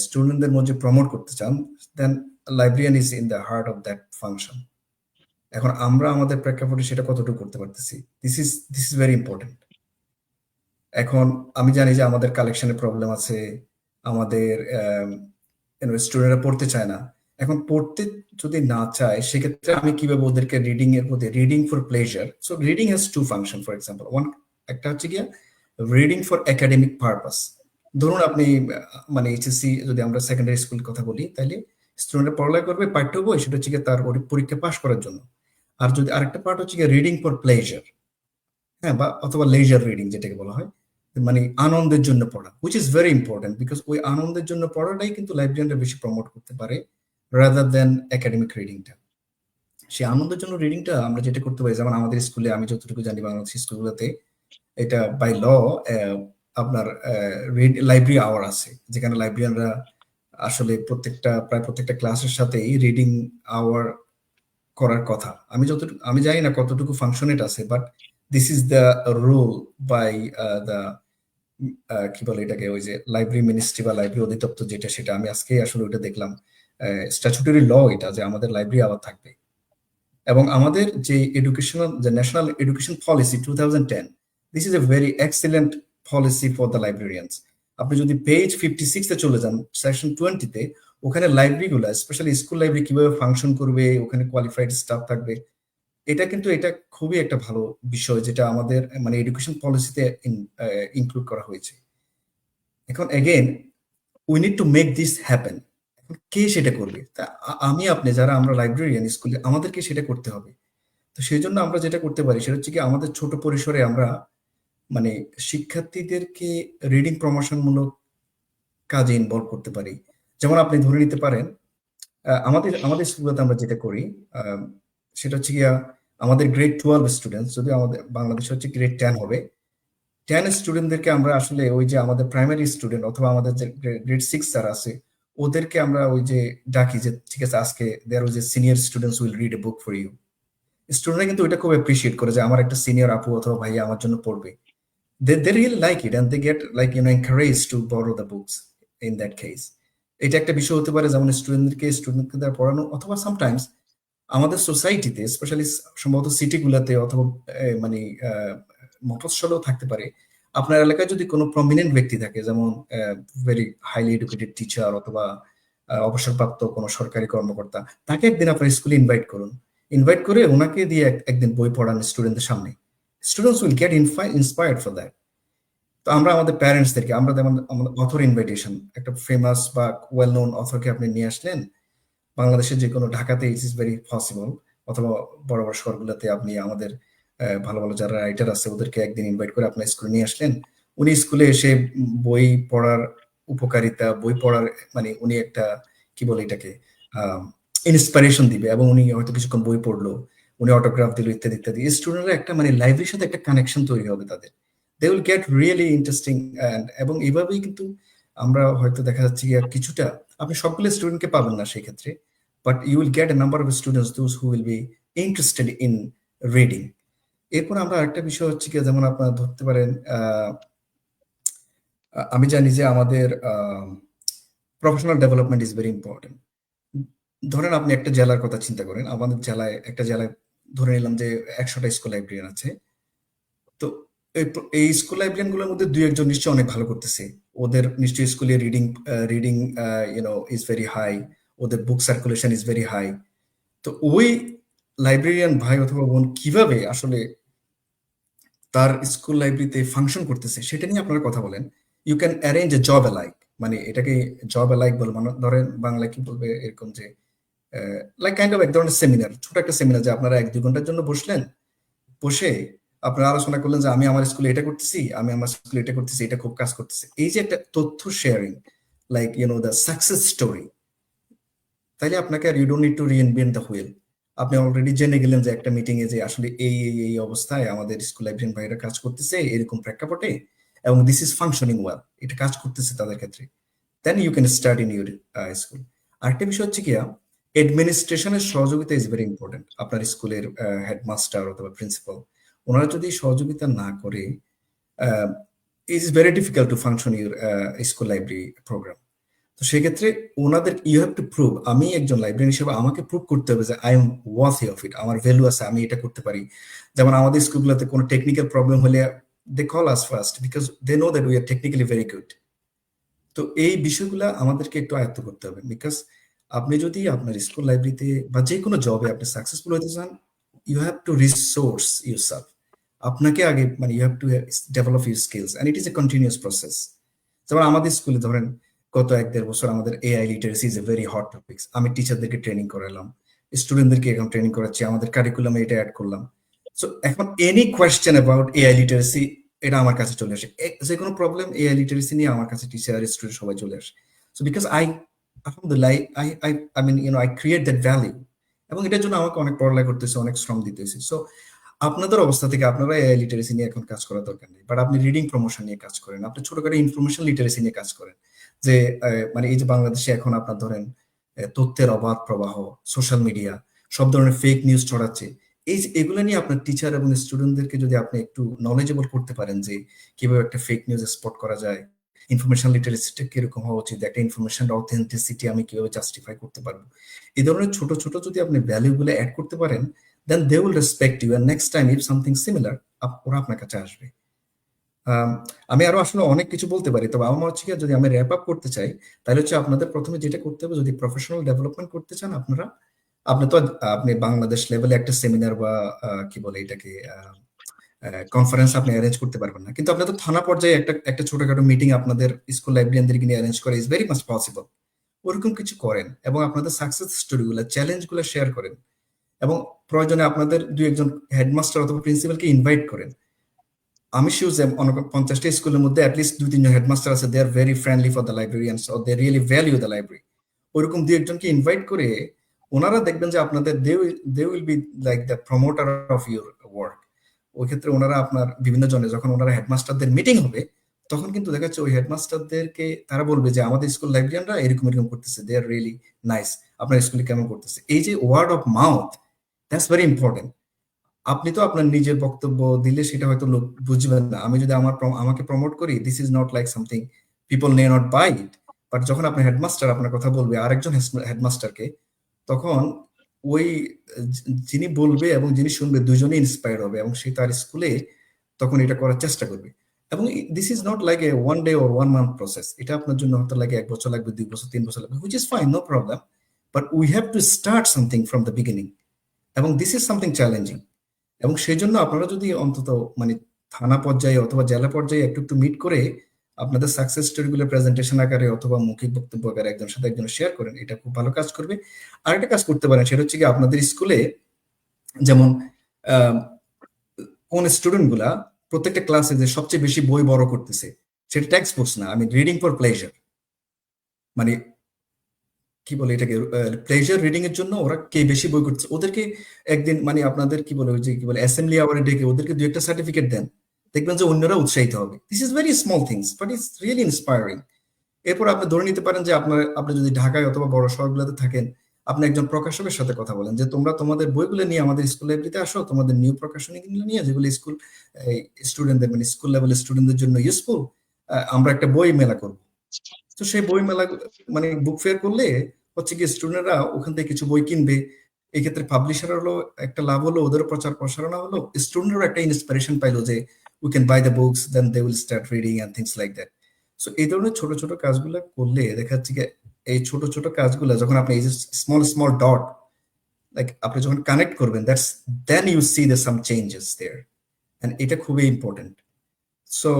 স্টুডেন্টদের মধ্যে প্রমোট করতে চান, then librarian is in the heart of that function. এখন আমরা আমাদের প্রেক্ষাপটে সেটা কতটুকু করতে পারতেছি, দিস ইজ ভেরি ইম্পর্টেন্ট। এখন আমি জানি যে আমাদের কালেকশনের প্রবলেম আছে, আমাদের স্টুডেন্টরা পড়তে চায় না। এখন পড়তে যদি না চায়, সেক্ষেত্রে আমি কিভাবে ওদেরকে রিডিং এর মধ্যে, reading for pleasure. So reading has to function, for example একটা হচ্ছে গিয়া রিডিং ফর একাডেমিক পারপাস। ধরুন আপনি মানে এইচএসসি যদি আমরা সেকেন্ডারি স্কুলের কথা বলি, তাহলে স্টুডেন্টরা পড়ালেখা করবে পাঠ্য বই, সেটা হচ্ছে গিয়ে তার পরীক্ষা পাস করার জন্য। আর যদি আরেকটা পার্ট হচ্ছে গিয়ে রিডিং ফর প্লেজার, হ্যাঁ, বা অথবা লেজার রিডিং যেটাকে বলা হয়, মানে আনন্দের জন্য পড়া, which is very important, because ওই আনন্দের জন্য পড়াটাই কিন্তু লাইব্রেরিয়ানরা বেশি প্রমোট করতে পারে রাদার দেন একাডেমিক রিডিংটা। সেই আনন্দের জন্য রিডিংটা আমরা যেটা করতে পারি, যেমন আমাদের স্কুলে আমি যতটুকু জানি বাংলাদেশ স্কুলগুলোতে এটা বাই ল আপনার লাইব্রেরি আওয়ার আছে, যেখানে লাইব্রেরিয়ানরা আসলে প্রায় প্রত্যেকটা ক্লাসের সাথেই রিডিং আওয়ার করার কথা। আমি জানি না কতটুকু ফাংশনেট আছে, but this is the rule by the কি বলে এটাকে, ওই যে লাইব্রেরি মিনিস্ট্রি বা লাইব্রেরি অধিদপ্তর যেটা, সেটা আমি আজকে আসলে ওইটা দেখলাম, স্ট্যাচুটরি ল এটা, যে আমাদের লাইব্রেরি আওয়ার থাকবে। এবং আমাদের যে national education policy 2010, this is a very excellent policy for the librarians. আপনি যদি পেজ 56-এ চলে যান, সেকশন 20-তে, ওখানে লাইব্রেরিগুলো, স্পেশালি স্কুল লাইব্রেরি কিভাবে ফাংশন করবে, ওখানে কোয়ালিফাইড স্টাফ থাকবে, এটা খুবই একটা ভালো বিষয়, যেটা আমাদের মানে এডুকেশন পলিসিতে ইনক্লুড করা হয়েছে। এখন again we need to make this happen. এখন কে সেটা করবে? তা আমি আপনি যারা আমরা লাইব্রেরিয়ান স্কুলে, আমাদেরকে সেটা করতে হবে। তো সেই জন্য আমরা যেটা করতে পারি সেটা হচ্ছে কি, আমাদের ছোট পরিসরে আমরা মানে শিক্ষার্থীদেরকে রিডিং প্রমোশনমূলক কাজে ইনভলভ করতে পারি। যেমন আপনি ধরে নিতে পারেন, আমাদের স্কুলগুলোতে আমরা যেটা করি সেটা হচ্ছে গিয়া, আমাদের গ্রেড 12 স্টুডেন্টস, যদি আমাদের বাংলাদেশে হচ্ছে গ্রেড 10 হবে, 10 স্টুডেন্টদেরকে আমরা আসলে ওই যে আমাদের প্রাইমারি স্টুডেন্ট অথবা আমাদের যে গ্রেড 6 যারা আছে, ওদেরকে আমরা ওই যে ডাকি যে ঠিক আছে, আজকে there was a senior students will read a book for you. স্টুডেন্টরা কিন্তু এটা খুব অ্যাপ্রিশিয়েট করে যে আমার একটা সিনিয়র আপু অথবা ভাইয়া আমার জন্য পড়বে। They really like it and they get like encouraged to borrow the books in that case. এটা একটা বিষয় হতে পারে, যেমন স্টুডেন্টকে দ্বারা পড়ানো, অথবা সামটাইমস আমাদের সোসাইটিতে, স্পেশালি সম্ভবত সিটিগুলোতে অথবা মানে মফস্বলেও থাকতে পারে, আপনার এলাকায় যদি কোনো প্রমিনেন্ট ব্যক্তি থাকে, যেমন ভেরি হাইলি এডুকেটেড টিচার অথবা অবসরপ্রাপ্ত কোনো সরকারি কর্মকর্তা, তাকে একদিন আপনার স্কুলে ইনভাইট করুন। ইনভাইট করে ওনাকে দিয়ে একদিন বই পড়ান স্টুডেন্টদের সামনে। Students will get inspired for that. তো আমরা আমাদের প্যারেন্টসদেরকে, আমরা যেমন আমাদের অথর ইনভাইটেশন, একটা ফেমাস বা ওয়েল নোন অথরকে আপনি নিয়ে আসলেন, বাংলাদেশের যে কোনো, ঢাকাতে ইট ইজ ভেরি পসিবল, অথবা বড় বড় শহরগুলোতে আপনি আমাদের ভালো ভালো যারা রাইটার আছে ওদেরকে একদিন ইনভাইট করে আপনার স্কুলে নিয়ে আসলেন। উনি স্কুলে এসে বই পড়ার উপকারিতা, বই পড়ার মানে উনি একটা কি বলে এটাকে ইন্সপিরেশন দিবে, এবং উনি হয়তো কিছুক্ষণ বই পড়লো, উনি অটোগ্রাফ দিল, ইত্যাদি ইত্যাদি। স্টুডেন্টরা একটা মানে লাইব্রেরির সাথে একটা কানেকশন তৈরি হবে তাদের, they will get really interesting. এবং এইভাবেই কিন্তু আমরা হয়তো দেখা যাচ্ছে কি কিছুটা, আপনি সবগুলো স্টুডেন্টকে পাবেন না সেই ক্ষেত্রে, but you will get a number of students those who will be interested in reading. এরপর আমরা আরেকটা বিষয় হচ্ছে কি, যেমন আপনারা ধরতে পারেন, আমি জানি যে আমাদের professional development is very important. ধরেন আপনি একটা জেলার কথা চিন্তা করেন, আমাদের জেলায় একটা জেলায় ধরে নিলাম যে 100টা স্কুল লাইব্রেরিয়ান আছে। তো এই স্কুল লাইব্রেরিয়ান গুলোর মধ্যে 2-1 জন নিশ্চয়ই অনেক ভালো করতেছে, ওদের নিশ্চয়ই স্কুলে রিডিং ইজ ভেরি হাই, ওদের বুক সার্কুলেশন ইজ ভেরি হাই। তো ওই লাইব্রেরিয়ান ভাই অথবা বোন কিভাবে আসলে তার স্কুল লাইব্রেরিতে ফাংশন করতেছে সেটা নিয়ে আপনারা কথা বলেন। You can arrange a job alike, মানে এটাকে জব অ্যালাইক বলে, মানে ধরেন বাংলা কি বলবে এরকম যে লাইক কাইন্ড অফ এক ধরনের সেমিনার, ছোট একটা সেমিনার, যে আপনারা 1-2 ঘন্টার জন্য বসলেন, বসে আপনারা আলোচনা করলেন যে আমি আমার স্কুলে এটা করতেছি, আমি আমার স্কুলে এটা করতেছি, এটা খুব কাজ করতেছে। এই যে একটা তথ্য sharing, like the success story, তাইলে আপনাকে আর you don't need to reinvent the wheel. আপনি অলরেডি জেনে গেলেন যে একটা মিটিং এ যে আসলে এই অবস্থায় আমাদের স্কুল লাইব্রেরিয়ান ভাইরা কাজ করতেছে এরকম প্রেক্ষাপটে, এবং দিস ইজ ফাংশনিং ওয়েল, এটা কাজ করতেছে তাদের ক্ষেত্রে, then you can start in your school. আরেকটা বিষয় হচ্ছে কি, অ্যাডমিনিস্ট্রেশনের সহযোগিতা ইজ ভেরি ইম্পর্টেন্ট। আপনার স্কুলের হেডমাস্টার অথবা প্রিন্সিপাল, ওনারা যদি সহযোগিতা না করে, it is very difficult to function your school library program. তো সেক্ষেত্রে ওনাদের ইউ হ্যাভ টু প্রুভ, আমি একজন লাইব্রেরিয়ান হিসেবে আমাকে প্রুভ করতে হবে যে I am worthy of it, আমার ভ্যালু আছে, আমি এটা করতে পারি। যেমন আমাদের স্কুলগুলোতে কোনো টেকনিক্যাল প্রবলেম হলে they call us first because they know that we are technically very good. তো এই বিষয়গুলো আমাদেরকে একটু আয়ত্ত করতে হবে, বিকজ আপনি যদি আপনার স্কুল লাইব্রেরিতে বা যে কোনো জবে আপনি সাকসেসফুল হতে চান, you have to resource yourself. আপনাকে আগে মানে you have to develop your skills, and it is a continuous process. যেমন আমাদের স্কুলে ধরেন গত 1-1.5 বছর আমাদের AI literacy is a very hot topics. আমি টিচারদেরকে ট্রেনিং করালাম, স্টুডেন্টদেরকে এখন ট্রেনিং করাচ্ছি, আমাদের কারিকুলামে এটা অ্যাড করলাম। সো এখন any question about AI literacy, এটা আমার কাছে চলে আসে, যে কোনো প্রবলেম এআই লিটারেসি নিয়ে আমার কাছে টিচার স্টুডেন্ট সবাই চলে আসে। সো বিকজ আলহামদুলিল্লাহ I mean I create that value, এবং এটার জন্য আমাকে অনেক পড়ালেখা করতেছে, অনেক শ্রম দিতেছে। সো আপনাদের অবস্থা থেকে আপনারা এআই লিটারেসি নিয়ে এখন কাজ করার দরকার নেই, বাট আপনি রিডিং প্রমোশন নিয়ে কাজ করেন, আপনি ছোটখাটো ইনফরমেশন লিটারেসি নিয়ে কাজ করেন। যে মানে এই যে বাংলাদেশে এখন আপনার ধরেন তথ্যের অবাধ প্রবাহ, সোশ্যাল মিডিয়া, সব ধরনের ফেক নিউজ ছড়াচ্ছে, এগুলো নিয়ে আপনার টিচার এবং স্টুডেন্টদেরকে যদি আপনি একটু নলেজেবল করতে পারেন যে কিভাবে একটা ফেক নিউজ স্পট করা যায়, ইনফরমেশন লিটারেসিটা কিরকম হওয়া উচিত, একটা ইনফরমেশন অথেন্টিসিটি আমি কিভাবে জাস্টিফাই করতে পারবো, এই ধরনের ছোট ছোট যদি আপনি ভ্যালুগুলো অ্যাড করতে পারেন, then they will respect you, and next time if something similar ওরা আপনার কাছে আসবে। আম, আমি আরো আসলে অনেক কিছু বলতে পারি, তবে আমার হচ্ছে কি, যদি আমি র্যাপ আপ করতে চাই তাহলে হচ্ছে আপনাদের প্রথমে যেটা করতে হবে, যদি প্রফেশনাল ডেভেলপমেন্ট করতে চান আপনারা, আপনি বাংলাদেশ লেভেলে একটা সেমিনার বা কি বলে এটাকে কনফারেন্স আপনি অ্যারেঞ্জ করতে পারবেন না, কিন্তু আপনাদের থানা পর্যায়ে একটা একটা ছোটখাটো মিটিং আপনাদের স্কুল লাইব্রেরিয়ানদেরকে নিয়ে অ্যারেঞ্জ করা ইজ ভেরি মাচ পসিবল। ওরকম কিছু করেন এবং আপনাদের সাকসেস স্টোরিগুলো, চ্যালেঞ্জগুলো শেয়ার করেন, এবং প্রয়োজনে আপনাদের দুই একজন হেডমাস্টার অথবা প্রিন্সিপালকে ইনভাইট করেন। আমি শিওর যে 50টা স্কুলের মধ্যে অ্যাটলিস্ট 2-3 জন হেডমাস্টার আছে, they are very friendly for the librarians, or they really value the library. ওরকম দুই একজনকে ইনভাইট করে ওনারা দেখবেন যে আপনাদের they will be like the promoter of your work. ওই ক্ষেত্রে ওনারা আপনার বিভিন্ন জনে, যখন ওনারা হেডমাস্টারদের মিটিং হবে, তখন কিন্তু দেখা যাচ্ছে ওই হেডমাস্টারদেরকে তারা বলবে যে আমাদের স্কুল লাইব্রেরিয়ানরা এরকম এরকম করতেছে, দে আর রিয়েলি নাইস, আপনার স্কুলে কেমন করতেছে। এই যে word of mouth, that's very important. আপনি তো আপনার নিজের বক্তব্য দিলে সেটা হয়তো লোক বুঝবেন না। আমি যদি আমাকে প্রমোট করি, this is not like something people may not buy it, but যখন আপনার হেডমাস্টার আপনার কথা বলবে আরেকজন হেডমাস্টারকে, তখন ওই যিনি বলবে এবং যিনি শুনবে দুজনেই ইন্সপায়ার হবে, এবং সে তার স্কুলে তখন এটা করার চেষ্টা করবে। এবং this is not like a 1 day or 1 month process. এটা আপনার জন্য হয়তো লাগে 1 বছর লাগবে, 2 বছর, 3 বছর লাগবে, which is fine, no problem, but we have to start something from the beginning, এবং দিস ইজ সামথিং চ্যালেঞ্জিং। এবং সেই জন্য আপনারা যদি অন্তত মানে থানা পর্যায়ে অথবা জেলা পর্যায়ে একটু একটু মিট করে আপনাদের সাকসেস স্টোরিগুলো প্রেজেন্টেশন আকারে অথবা মৌখিক বক্তব্য আকারে একজনের সাথে একজন শেয়ার করেন, এটা খুব ভালো কাজ করবে। আর একটা কাজ করতে পারেন, সেটা হচ্ছে কি, আপনাদের স্কুলে যেমন কোন স্টুডেন্ট গুলা প্রত্যেকটা ক্লাসে যে সবচেয়ে বেশি বই বড় করতেছে, সেটা টেক্সট বুকস না, আমি রিডিং ফর প্লেজার, মানে কি বলে এটাকে, প্লেজার রিডিং এর জন্য ওরা কে বেশি বই করছে, ওদেরকে একদিন মানে আপনাদের কি বলে ওই যে কি বলে অ্যাসেম্বলি আওয়ারে ডেকে ওদেরকে 2-একটা সার্টিফিকেট দেন, দেখবেন যে অন্যরা উৎসাহিত হবে। This is very small things but it's really inspiring. এরপর আপনি ধরে নিতে পারেন যে আপনি যদি ঢাকায় অথবা বড় শহরগুলোতে থাকেন, আপনি একজন প্রকাশকের সাথে কথা বলেন যে তোমরা তোমাদের বইগুলো নিয়ে আমাদের স্কুল লাইব্রেরিতে আসো, তোমাদের নিউ প্রকাশনীগুলো নিয়ে, যেগুলো স্কুল স্টুডেন্টদের মানে স্কুল লেভেলের স্টুডেন্টদের জন্য ইউজফুল, আমরা একটা বই মেলা করব। তো সেই বই মেলা মানে বুক ফেয়ার করলে হচ্ছে কি, স্টুডেন্টরা ওখান থেকে কিছু বই কিনবে, এই ক্ষেত্রে পাবলিশার হলো একটা লাভ হলো, ওদের প্রচার প্রসারণা হলো, স্টুডেন্টরা একটা ইন্সপিরেশন পাইলো যে we can buy the books, then they will start reading and things like that. So এই ধরনের ছোট ছোট কাজগুলো করলে দেখা যাচ্ছে কি, এই ছোট ছোট কাজগুলো যখন আপনি এই যে স্মল স্মল ডট, লাইক আপনি যখন কানেক্ট করবেন, that's then you see the some changes there, and এটা খুবই important. So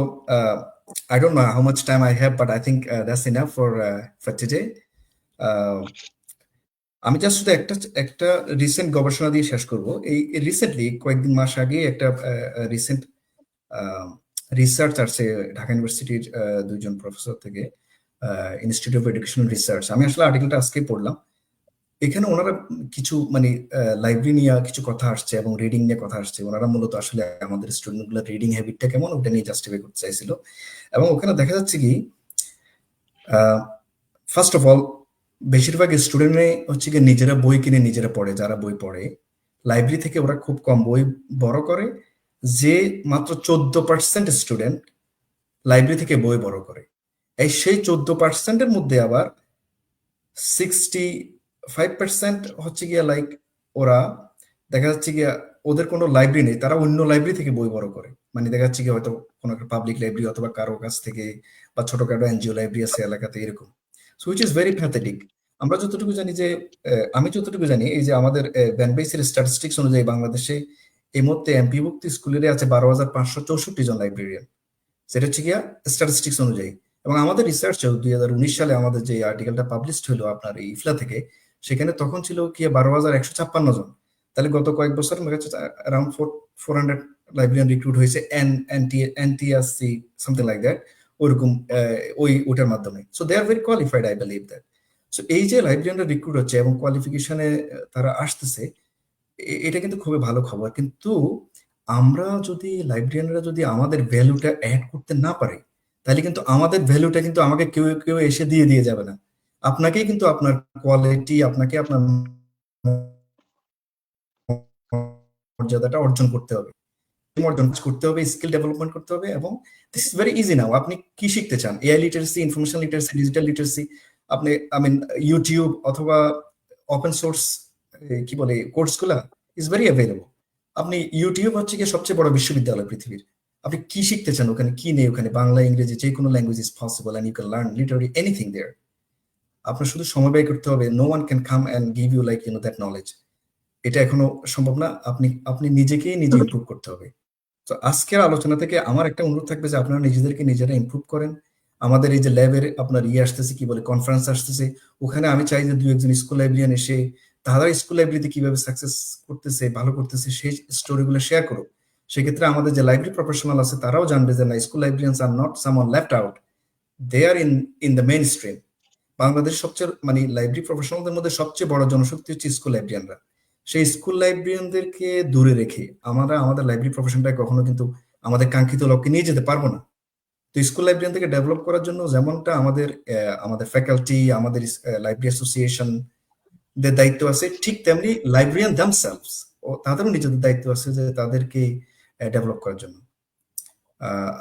I don't know how much time I have, but I think that's enough for today. আমি just শুধু একটা একটা recent গবেষণা দিয়ে শেষ করব। এই রিসেন্টলি কয়েকদিন মাস আগে একটা রিসেন্ট রিসার্চ আসছে ঢাকা ইউনিভার্সিটির 2 জন প্রফেসর থেকে, ইনস্টিটিউট অফ এডুকেশনাল রিসার্চ। আমি আসলে আর্টিকেলটা আজকে পড়লাম। এখানে ওনারা কিছু মানে লাইব্রেরি নিয়ে কিছু কথা আসছে এবং রিডিং নিয়ে কথা আসছে। ওনারা মূলত আসলে আমাদের স্টুডেন্টগুলোর রিডিং হ্যাবিটটা কেমন ওটা নিয়ে জাস্টিফাই করতে চাইছিল। এবং ওখানে দেখা যাচ্ছে কি, ফার্স্ট অফ অল বেশিরভাগ স্টুডেন্টে হচ্ছে কি নিজেরা বই কিনে নিজেরা পড়ে, যারা বই পড়ে লাইব্রেরি থেকে ওরা খুব কম বই বড় করে, যে মাত্র 14% স্টুডেন্ট লাইব্রেরি থেকে বই বড় করে। সেই 14%-এর মধ্যে আবার 65% হচ্ছে গিয়া লাইক ওরা দেখা যাচ্ছে গিয়া ওদের কোনো লাইব্রেরি নেই, তারা অন্য লাইব্রেরি থেকে বই বড় করে। মানে দেখা যাচ্ছে গিয়ে হয়তো কোনো একটা পাবলিক লাইব্রেরি অথবা কারো কাছ থেকে, বা ছোটখাটো এনজিও লাইব্রেরি আছে এলাকাতে, এরকম। So which is very pathetic. আমরা যতটুকু জানি যে আমি যতটুকু জানি, এই যে আমাদের ব্যানবেসের স্ট্যাটিস্টিক্স অনুযায়ী বাংলাদেশে এই মুহূর্তে এমপিভুক্ত স্কুলের আছে 12,564 জন লাইব্রেরিয়ান, সেটা হচ্ছে গিয়া স্ট্যাটিস্টিক্স অনুযায়ী। এবং আমাদের রিসার্চে 2019 সালে আমাদের যে আর্টিকেলটা পাবলিশড হলো আপনার এই ইফলা থেকে, সেখানে তখন ছিল কি 12,156 জন। তাহলে গত কয়েক বছর অ্যারাউন্ড 400 লাইব্রেরিয়ান রিক্রুট হয়েছে, এনটিএসসি সামথিং লাইক দ্যাট, ওইরকম ওটার মাধ্যমে। So they are very qualified, I believe that. So এই যে লাইব্রেরিয়ানরা রিক্রুট হচ্ছে এবং কোয়ালিফিকেশনে তারা আসতেছে, এটা কিন্তু খুবই ভালো খবর। কিন্তু আমরা যদি লাইব্রেরিয়ানরা যদি আমাদের ভ্যালুটা অ্যাড করতে না পারি, তাহলে কিন্তু আমাদের ভ্যালুটা কিন্তু আমাকে কেউ কেউ এসে দিয়ে যাবে না। আপনাকেই কিন্তু আপনার কোয়ালিটি, আপনাকে আপনার মর্যাদাটা অর্জন করতে হবে, স্কিল ডেভেলপমেন্ট করতে হবে। এবং দিস ইজ ভেরি ইজি নাও। আপনি কি শিখতে চান? AI literacy, information literacy, digital literacy, আপনি ইউটিউব অথবা ওপেন সোর্স কি বলে কোর্সগুলা ইজ ভেরি অ্যাভেলেবল। আপনি ইউটিউব হচ্ছে কি সবচেয়ে বড় বিশ্ববিদ্যালয় পৃথিবীর। আপনি কি শিখতে চান, ওখানে কি নেই, ওখানে বাংলা ইংরেজি যে কোনো language is possible and you can learn literally anything there. আপনার শুধু সময় ব্যয় করতে হবে, no one can come and give you like that knowledge. এটা এখনো সম্ভব না, আপনি নিজেকেই নিজে ইমপ্রুভ করতে হবে। তো আজকের আলোচনা থেকে আমার একটা অনুরোধ থাকবে যে আপনারা নিজেদেরকে নিজেরা ইমপ্রুভ করেন। আমাদের এই যে ল্যাবের আপনার আসতেছে, কি বলে, কনফারেন্স আসতেছে, ওখানে আমি চাই যে 2-1 জন স্কুল লাইব্রেরিয়ান এসে তারা স্কুল লাইব্রেরিতে কিভাবে সাকসেস করতেছে, ভালো করতেছে, সেই স্টোরিগুলো শেয়ার করুক। সেক্ষেত্রে আমাদের যে লাইব্রেরি প্রফেশনাল আছে তারাও জানবে যে না, school librarians are not someone left out, they are in the mainstream. Bangladesh সবচেয়ে লাইব্রেরি প্রফেশনালদের মধ্যে সবচেয়ে বড় জনশক্তি হচ্ছে স্কুল লাইব্রেরিয়ানরা। সেই স্কুল লাইব্রেরিয়ানদেরকে দূরে রেখে আমরা আমাদের লাইব্রেরি প্রফেশনটা কখনো কিন্তু আমাদের কাঙ্ক্ষিত লক্ষ্যে নিয়ে যেতে পারবো না। তো স্কুল লাইব্রেরিয়ান থেকে ডেভেলপ করার জন্য যেমনটা আমাদের ফ্যাকাল্টি, আমাদের লাইব্রেরি অ্যাসোসিয়েশন দের দায়িত্ব আছে, ঠিক তেমনি লাইব্রেরিয়ান দেমসেলভস ও তাদেরও নিজেদের দায়িত্ব আছে যে তাদেরকে ডেভেলপ করার জন্য।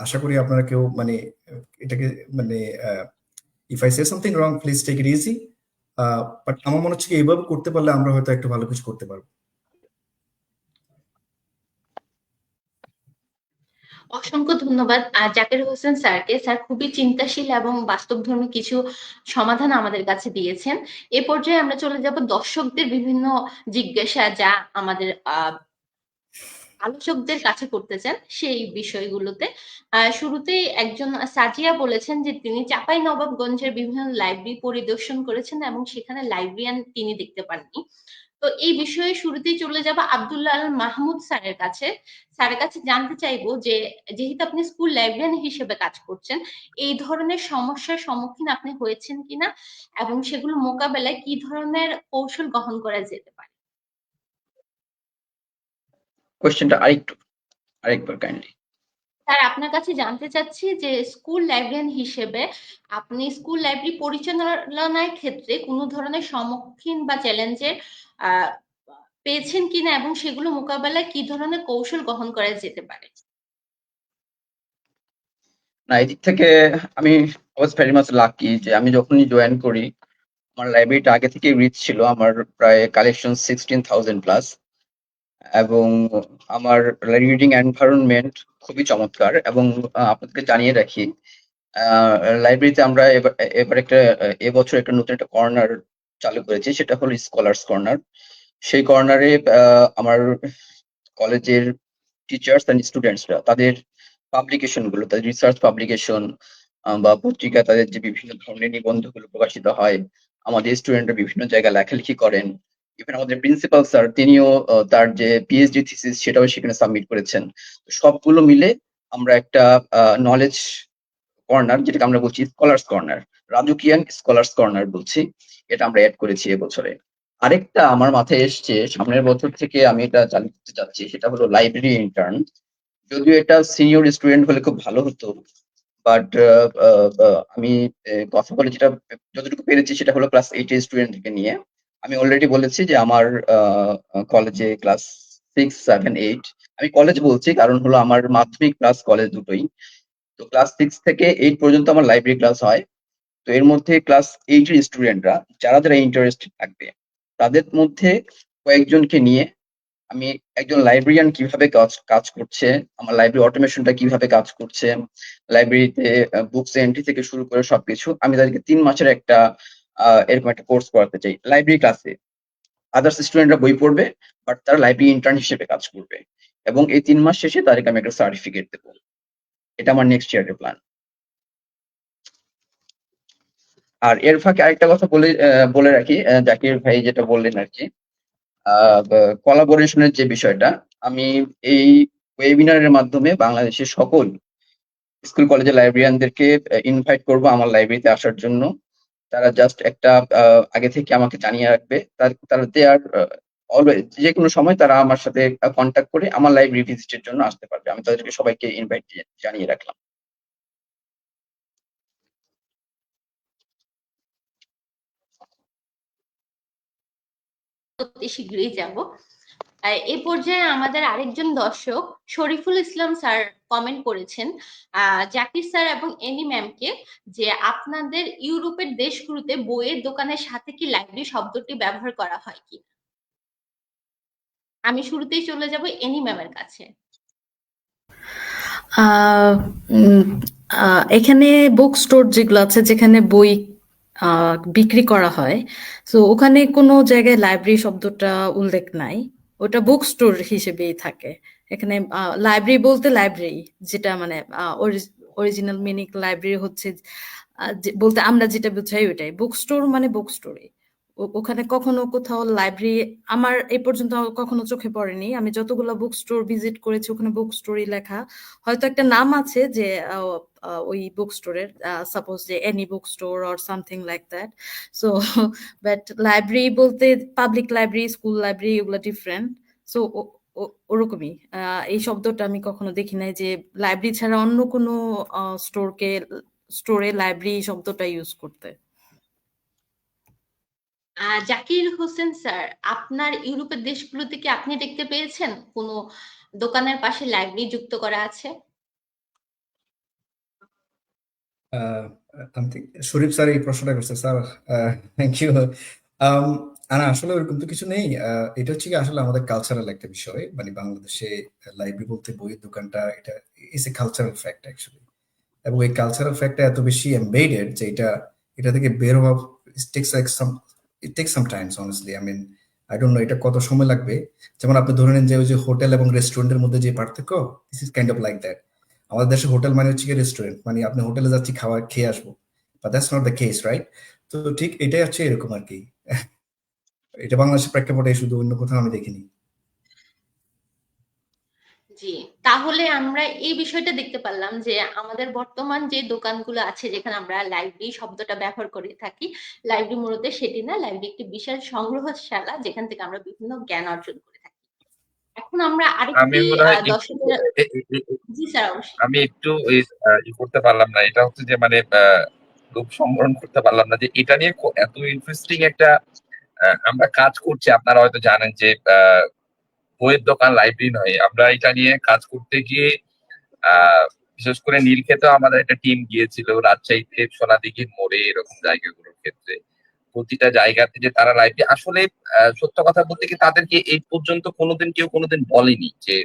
আশা করি আপনারা কেউ এটাকে if I say something wrong please take it easy. But আমার মনে হচ্ছে এইভাবে করতে পারলে আমরা হয়তো একটু ভালো কিছু করতে পারবো। অসংখ্য ধন্যবাদ জাকির হোসেন স্যারকে। স্যার খুবই চিন্তাশীল এবং বাস্তবধর্মী কিছু সমাধান আমাদের কাছে দিয়েছেন। এ পর্যায়ে আমরা চলে যাব দর্শকদের বিভিন্ন জিজ্ঞাসা, যা আমাদের আলোচকদের কাছে করতে চান সেই বিষয়গুলোতে। শুরুতেই একজন সাজিয়া বলেছেন যে তিনি চাঁপাইনবাবগঞ্জের বিভিন্ন লাইব্রেরি পরিদর্শন করেছেন এবং সেখানে লাইব্রেরিয়ান তিনি দেখতে পাননি। তো এই বিষয়ে শুরুতেই চলে যাব আব্দুল্লাহ আল মাহমুদ স্যারের কাছে। স্যারের কাছে জানতে চাইবো যে যেহেতু আপনি স্কুল লাইব্রেরিয়ান হিসেবে কাজ করছেন, এই ধরনের সমস্যার সম্মুখীন আপনি হয়েছেন কিনা এবং সেগুলো মোকাবেলায় কি ধরনের কৌশল গ্রহণ করা যেতে পারে? কোয়েশ্চেনটা আরেকবার কাইন্ডলি। স্যার, আপনার কাছে জানতে চাচ্ছি যে স্কুল লাইব্রেরিয়ান হিসেবে আপনি স্কুল লাইব্রেরি পরিচালনার ক্ষেত্রে কোনো ধরনের সম্মুখীন বা চ্যালেঞ্জের পেয়েছেন কিনা এবং সেগুলো মোকাবেলায় কি ধরনের কৌশল গ্রহণ করা যেতে পারে? না, এদিক থেকে আমি ওয়াজ ভেরি মাচ লাকি যে আমি যখনই জয়েন করি আমার লাইব্রেরিটা আগে থেকে রিচ ছিল, আমার প্রায় কালেকশন 16,000 প্লাস, এবং আমার রিডিং এনভায়রনমেন্ট খুবই চমৎকার। এবং আপনাদেরকে জানিয়ে রাখি, লাইব্রেরিতে আমরা এবার এবছর নতুন একটা কর্নার চালু করেছি, সেটা হলো স্কলার্স কর্নার। সেই কর্নারে আমার কলেজের টিচার্স এন্ড স্টুডেন্টসরা তাদের পাবলিকেশন গুলো, তাদের রিসার্চ পাবলিকেশন বা পত্রিকা, তাদের যে বিভিন্ন ধরনের নিবন্ধগুলো প্রকাশিত হয়, আমাদের স্টুডেন্টরা বিভিন্ন জায়গায় লেখালেখি করেন। ইভেন আমাদের প্রিন্সিপাল স্যার তিনিও তার যে পিএইচডি থিসিস সেটাও সেখানে সাবমিট করেছেন। সবগুলো মিলে আমরা একটা নলেজ কর্নার, যেটাকে আমরা বলছি স্কলার্স কর্নার, রাজুকিয়ান স্কলার্স কর্নার বলছি, এটা আমরা অ্যাড করেছি এবছরে। আরেকটা আমার মাথায় এসছে, সামনের বছর থেকে আমি এটা চালু করতে চাচ্ছি, সেটা হলো লাইব্রেরি ইন্টার্ন। যদিও এটা সিনিয়র স্টুডেন্ট হলে খুব ভালো হতো, বাট আমি কথা বলে যেটা যতটুকু পেরেছি সেটা হলো ক্লাস 8 এর স্টুডেন্টকে নিয়ে। আমি অলরেডি বলেছি যে আমার কলেজে ক্লাস 6, 7, 8, আমি কলেজ বলছি কারণ হলো আমার মাধ্যমিক ক্লাস কলেজ দুটোই। তো ক্লাস 6 থেকে 8 পর্যন্ত আমার লাইব্রেরি ক্লাস হয়। তো এর মধ্যে ক্লাস 8 এর স্টুডেন্টরা যারা ইন্টারেস্টেড থাকবে তাদের মধ্যে কয়েকজনকে নিয়ে আমি একজন লাইব্রেরিয়ান কিভাবে কাজ করছে, আমার লাইব্রেরি অটোমেশনটা কিভাবে কাজ করছে, লাইব্রেরিতে বুকস এন্ট্রি থেকে শুরু করে সবকিছু, আমি তাদেরকে 3 মাসের এরকম একটা কোর্স করাতে চাই লাইব্রেরি ক্লাসে। আদার্স স্টুডেন্টরা বই পড়বে, বাট তারা লাইব্রেরি ইন্টার্ন হিসেবে কাজ করবে, এবং এই 3 মাস শেষে তাদেরকে আমি একটা সার্টিফিকেট দেবো। এটা আমার নেক্সট ইয়ারের প্ল্যান। আর এর ফাঁকে আরেকটা কথা বলে রাখি, জাকির ভাই যেটা বললেন আর কি, কোলাবোরেশনের যে বিষয়টা, আমি এই ওয়েবিনারের মাধ্যমে বাংলাদেশের সকল স্কুল কলেজের লাইব্রেরিয়ানদেরকে ইনভাইট করব আমার লাইব্রেরিতে আসার জন্য। তারা জাস্ট একটা আগে থেকে আমাকে জানিয়ে রাখবে, তারা দেয়ার অলওয়েজ, যে কোনো সময় তারা আমার সাথে কন্ট্যাক্ট করে আমার লাইব্রেরি ভিজিটের জন্য আসতে পারবে। আমি তাদেরকে সবাইকে ইনভাইট জানিয়ে রাখলাম। অতি শীঘ্রই যাব। এই পর্যায়ে আমাদের আরেকজন দর্শক শরীফুল ইসলাম স্যার কমেন্ট করেছেন জাকির স্যার এবং এনি ম্যামকে, যে আপনাদের ইউরোপের দেশগুলোতে বইয়ের দোকানের সাথে কি লাইব্রেরি শব্দটি ব্যবহার করা হয় কি? আমি শুরুতেই চলে যাব এনি ম্যামের কাছে। আহ, উম, এখানে বুক স্টোর যেগুলো আছে যেখানে বই বিক্রি করা হয়, তো ওখানে কোনো জায়গায় লাইব্রেরি শব্দটা উল্লেখ নাই, ওটা বুক স্টোর হিসেবেই থাকে। এখানে লাইব্রেরি বলতে লাইব্রেরি, যেটা মানে অরিজিনাল মিনিং লাইব্রেরি হচ্ছে বলতে আমরা যেটা বুঝাই ওইটাই, বুক স্টোর মানে বুক স্টোরে। ওখানে কখনো কোথাও লাইব্রেরি আমার এই পর্যন্ত কখনো চোখে পড়েনি। আমি যতগুলো বুক স্টোর ভিজিট করেছি ওখানে বুক স্টোরই লেখা, হয়তো একটা নাম আছে যে ওই বুক স্টোরের, সাপোজ যে any book store or something like that. So but library বলতে পাবলিক লাইব্রেরি, স্কুল লাইব্রেরি এগুলো ডিফারেন্ট। সো ওরকমই এই শব্দটা আমি কখনো দেখি নাই যে লাইব্রেরি ছাড়া অন্য কোনো স্টোরে লাইব্রেরি শব্দটা ইউজ করতে। জাকির হোসেন স্যার, আপনার ইউরোপের দেশগুলোতে কি আপনি দেখতে পেয়েছেন কোনো দোকানের পাশে লাইব্রেরি যুক্ত করা আছে? শরীফ স্যার এই প্রশ্নটা করছে স্যার, থ্যাংক ইউ। না আসলে ওরকম তো কিছু নেই। এটা হচ্ছে কি আসলে আমাদের কালচারাল একটা বিষয়, মানে বাংলাদেশে লাইব্রেরি বলতে বইয়ের দোকানটা, এটা is a cultural fact actually. এবং এই কালচারাল ফ্যাক্টটা এত বেশি এমবেডেড যে এটা থেকে বের হওয়া it takes some times honestly. I mean I don't know এটা কত সময় লাগবে। যেমন আপনি ধরে নেন যে ওই যে হোটেল এবং রেস্টুরেন্টের মধ্যে যে পার্থক্য, this is kind of like that. আমাদের দেশে হোটেল মানে হচ্ছে কি রেস্টুরেন্ট, মানে আপনি হোটেলে যাচ্ছি খাওয়া খেয়ে আসবো, but that's not the case, right? তো ঠিক এটাই হচ্ছে এরকম আর কি। এটা বাংলাদেশের প্রেক্ষাপটে, শুধু অন্য কোথাও আমি দেখিনি। জি, তাহলে আমরা এই বিষয়টা দেখতে পারলাম যে আমাদের বর্তমান যে দোকানগুলো আছে যেখানে আমরা লাইব্রেরি শব্দটা ব্যবহার করে থাকি, লাইব্রেরি মূলত সেটি না, লাইব্রেরি একটি বিশাল সংগ্রহশালা যেখান থেকে আমরা বিভিন্ন জ্ঞান অর্জন করে থাকি। এখন আমরা আমি আরেকটি মনে হয় দর্শকের। এ- এ- এ- জি স্যার, অবশ্যই। আমি একটু করতে পারলাম না, এটা হচ্ছে যে মানে খুব সম্বরণ করতে পারলাম না যে এটা নিয়ে এত ইন্টারেস্টিং একটা আমরা কাজ করছি। আপনারা হয়তো জানেন যে বইয়ের দোকান লাইব্রেরি নয়, আমরা এটা নিয়ে কাজ করতে গিয়ে বিশেষ করে নীলক্ষেতে আমাদের একটা টিম গিয়েছিল, রাজশাহীতে সোনাদিঘির মোড়ে এরকম জায়গাগুলোর ক্ষেত্রে প্রতিটা জায়গাতে যে তারা লাইব্রেরি আসলে সত্য কথা বলতে কি তাদেরকে এই পর্যন্ত কেউ কোনোদিন বলেনি যে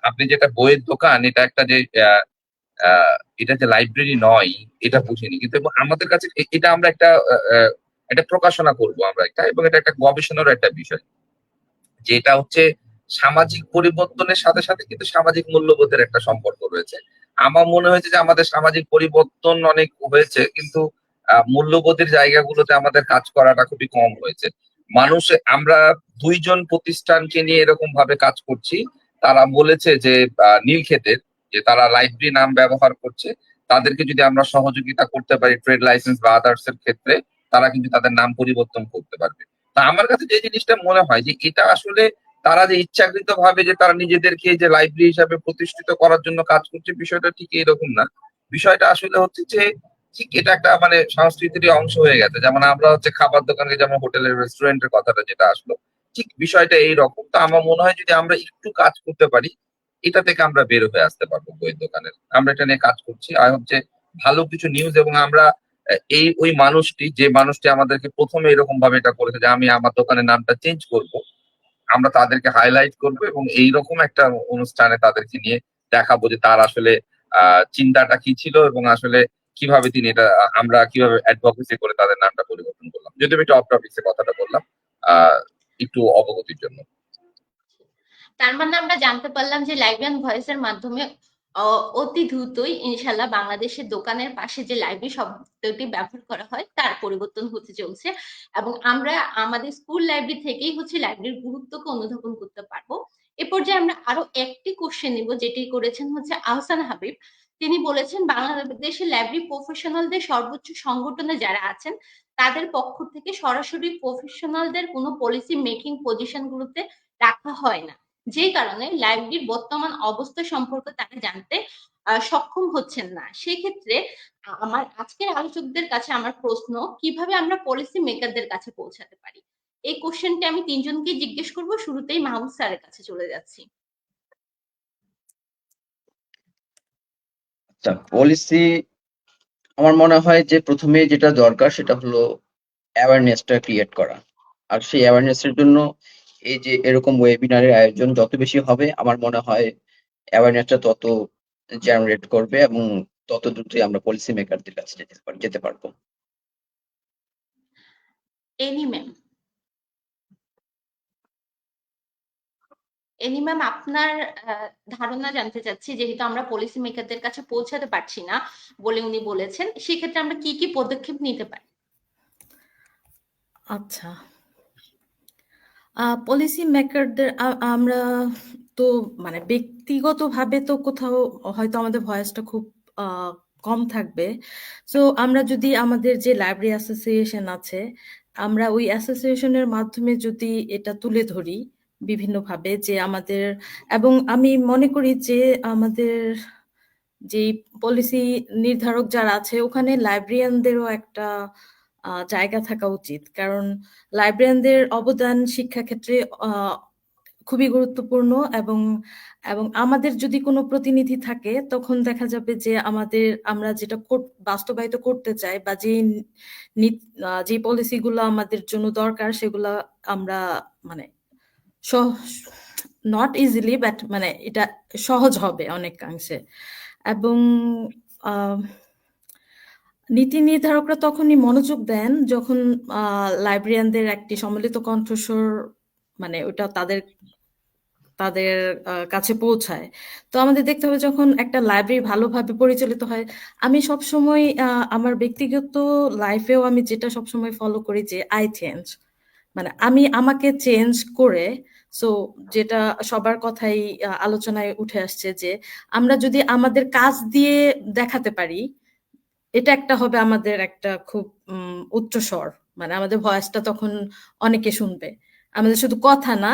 আপনি যেটা বইয়ের দোকান এটা একটা যে এটা যে লাইব্রেরি নয় এটা বুঝিনি। কিন্তু আমাদের কাছে এটা আমরা একটা প্রকাশনা করব আমরা একটা, এবং এটা একটা গবেষণার একটা বিষয়, যেটা হচ্ছে সামাজিক পরিবর্তনের সাথে সাথে কিন্তু সামাজিক মূল্যবোধের একটা সম্পর্ক রয়েছে। আমার মনে হয়েছে যে আমাদের সামাজিক পরিবর্তন অনেক হয়েছে, কিন্তু মূল্যবোধের জায়গাগুলোতে আমাদের কাজ করাটা খুবই কম হয়েছে। আমরা দুইজন প্রতিষ্ঠানকে নিয়ে এরকম ভাবে কাজ করছি, তারা বলেছে যে নীলক্ষেতের যে তারা লাইব্রেরি নাম ব্যবহার করছে, তাদেরকে যদি আমরা সহযোগিতা করতে পারি ট্রেড লাইসেন্স বা আদার্স এর ক্ষেত্রে, তারা কিন্তু তাদের নাম পরিবর্তন করতে পারবে। তা আমার কাছে যে জিনিসটা মনে হয় যে এটা আসলে তারা যে ইচ্ছাকৃত ভাবে যে তারা নিজেদেরকে যে লাইব্রেরি হিসাবে প্রতিষ্ঠিত করার জন্য কাজ করছে, বিষয়টা ঠিক এরকম না। বিষয়টা আসলে হচ্ছে যে ঠিক এটা একটা মানে সংস্কৃতির অংশ হয়ে গেছে। যেমন আমরা হচ্ছে খাবার দোকানে, যেমন হোটেলের রেস্টুরেন্টের কথাটা যেটা আসলো, ঠিক বিষয়টা এইরকম। তো আমার মনে হয় যদি আমরা একটু কাজ করতে পারি, এটা থেকে আমরা বের হয়ে আসতে পারবো বইয়ের দোকানের। আমরা এটা নিয়ে কাজ করছি, আর হচ্ছে ভালো কিছু নিউজ। এবং আমরা ওই যে মানুষটি আমাদেরকে প্রথমে এরকম ভাবে এটা করেছে যে আমি আমার দোকানের নামটা চেঞ্জ করব, আমরা তাদেরকে হাইলাইট করব এবং এইরকম একটা অনুষ্ঠানে তাদেরকে নিয়ে দেখাবো যে তার আসলে চিন্তাটা কি ছিল, এবং আসলে কিভাবে তিনি এটা আমরা কিভাবে অ্যাডভোকেসি করে তাদের নামটা পরিবর্তন করলাম। যদি আমি একটু অফ টপিক্সে কথাটা বললাম আহ একটু অবগতির জন্য। তার মানে আমরা জানতে পারলাম যে লাইব্রেরিয়ান ভয়েসের মাধ্যমে অতি দ্রুতই ইনশাল্লাহ বাংলাদেশের দোকানের পাশে যে লাইব্রেরি শব্দটি ব্যবহার করা হয় তার পরিবর্তন হতে চলছে, এবং আমরা আমাদের স্কুল লাইব্রেরি থেকেই হচ্ছে লাইব্রেরির গুরুত্বকে অনুধাবন করতে পারবো। এ পর্যায়ে আমরা আরো একটি কোশ্চেন নিব, যেটি করেছেন হচ্ছে আহসান হাবিব। তিনি বলেছেন বাংলাদেশের লাইব্রেরি প্রফেশনালদের সর্বোচ্চ সংগঠনে যারা আছেন তাদের পক্ষ থেকে সরাসরি প্রফেশনালদের কোনো পলিসি মেকিং পজিশন গুলোতে রাখা হয় না, যে কারণে লাইব্রেরির বর্তমান অবস্থা সম্পর্কে তারা জানতে সক্ষম হচ্ছেন না। সেক্ষেত্রে আমার আজকের আলোচকদের কাছে আমার প্রশ্ন, কিভাবে আমরা পলিসি মেকারদের কাছে পৌঁছাতে পারি? এই কোশ্চেনটি আমি তিনজনকে জিজ্ঞেস করব, শুরুতেই মাহমুদ স্যারের কাছে চলে যাচ্ছি। আচ্ছা, পলিসি আমার মনে হয় যে প্রথমে যেটা দরকার সেটা হলো অ্যাওয়ারনেসটা ক্রিয়েট করা। আর সেই অ্যাওয়ারনেসের জন্য এই যে এরকম ওয়েবিনারের আয়োজন যত বেশি হবে, আমার মনে হয় অ্যাওয়ারনেসটা তত জেনারেট করবে এবং তত দ্রুতই আমরা পলিসি মেকারদের কাছে যেতে পারবো। এনি ম্যাম, এনি ম্যাম আপনার ধারণা জানতে চাচ্ছি, যেহেতু আমরা পলিসি মেকারদের কাছে পৌঁছাতে পারছি না বলে উনি বলেছেন, সেক্ষেত্রে আমরা কি কি পদক্ষেপ নিতে পারি? আচ্ছা, পলিসি মেকারদের আমরা তো মানে ব্যক্তিগতভাবে তো কোথাও হয়তো আমাদের ভয়েসটা খুব কম থাকবে। সো আমরা যদি আমাদের যে লাইব্রেরি অ্যাসোসিয়েশন আছে, আমরা ওই অ্যাসোসিয়েশনের মাধ্যমে যদি এটা তুলে ধরি বিভিন্নভাবে, যে আমাদের, এবং আমি মনে করি যে আমাদের যে পলিসি নির্ধারক যারা আছে ওখানে লাইব্রেরিয়ানদেরও একটা জায়গা থাকা উচিত, কারণ লাইব্রেরিয়ানদের অবদান শিক্ষা ক্ষেত্রে খুবই গুরুত্বপূর্ণ। এবং এবং আমাদের যদি কোনো প্রতিনিধি থাকে তখন দেখা যাবে যে আমরা যেটা বাস্তবায়িত করতে চাই বা যে পলিসিগুলো আমাদের জন্য দরকার সেগুলা আমরা মানে নট ইজিলি বাট মানে এটা সহজ হবে অনেকাংশে। এবং নীতি নির্ধারকরা তখনই মনোযোগ দেন যখন লাইব্রেরিয়ানদের একটি সম্মিলিত কণ্ঠস্বর মানে ওটা তাদের তাদের কাছে পৌঁছায়। তো আমাদের দেখতে হবে যখন একটা লাইব্রেরি ভালোভাবে পরিচালিত হয়। আমি সবসময় আমার ব্যক্তিগত লাইফেও আমি যেটা সবসময় ফলো করি যে আই চেঞ্জ, মানে আমি আমাকে চেঞ্জ করে। সো যেটা সবার কথাই আলোচনায় উঠে আসছে যে আমরা যদি আমাদের কাজ দিয়ে দেখাতে পারি, এটা একটা হবে আমাদের একটা খুব উচ্চ স্বর, মানে আমাদের ভয়েসটা তখন অনেকে শুনবে। আমাদের শুধু কথা না,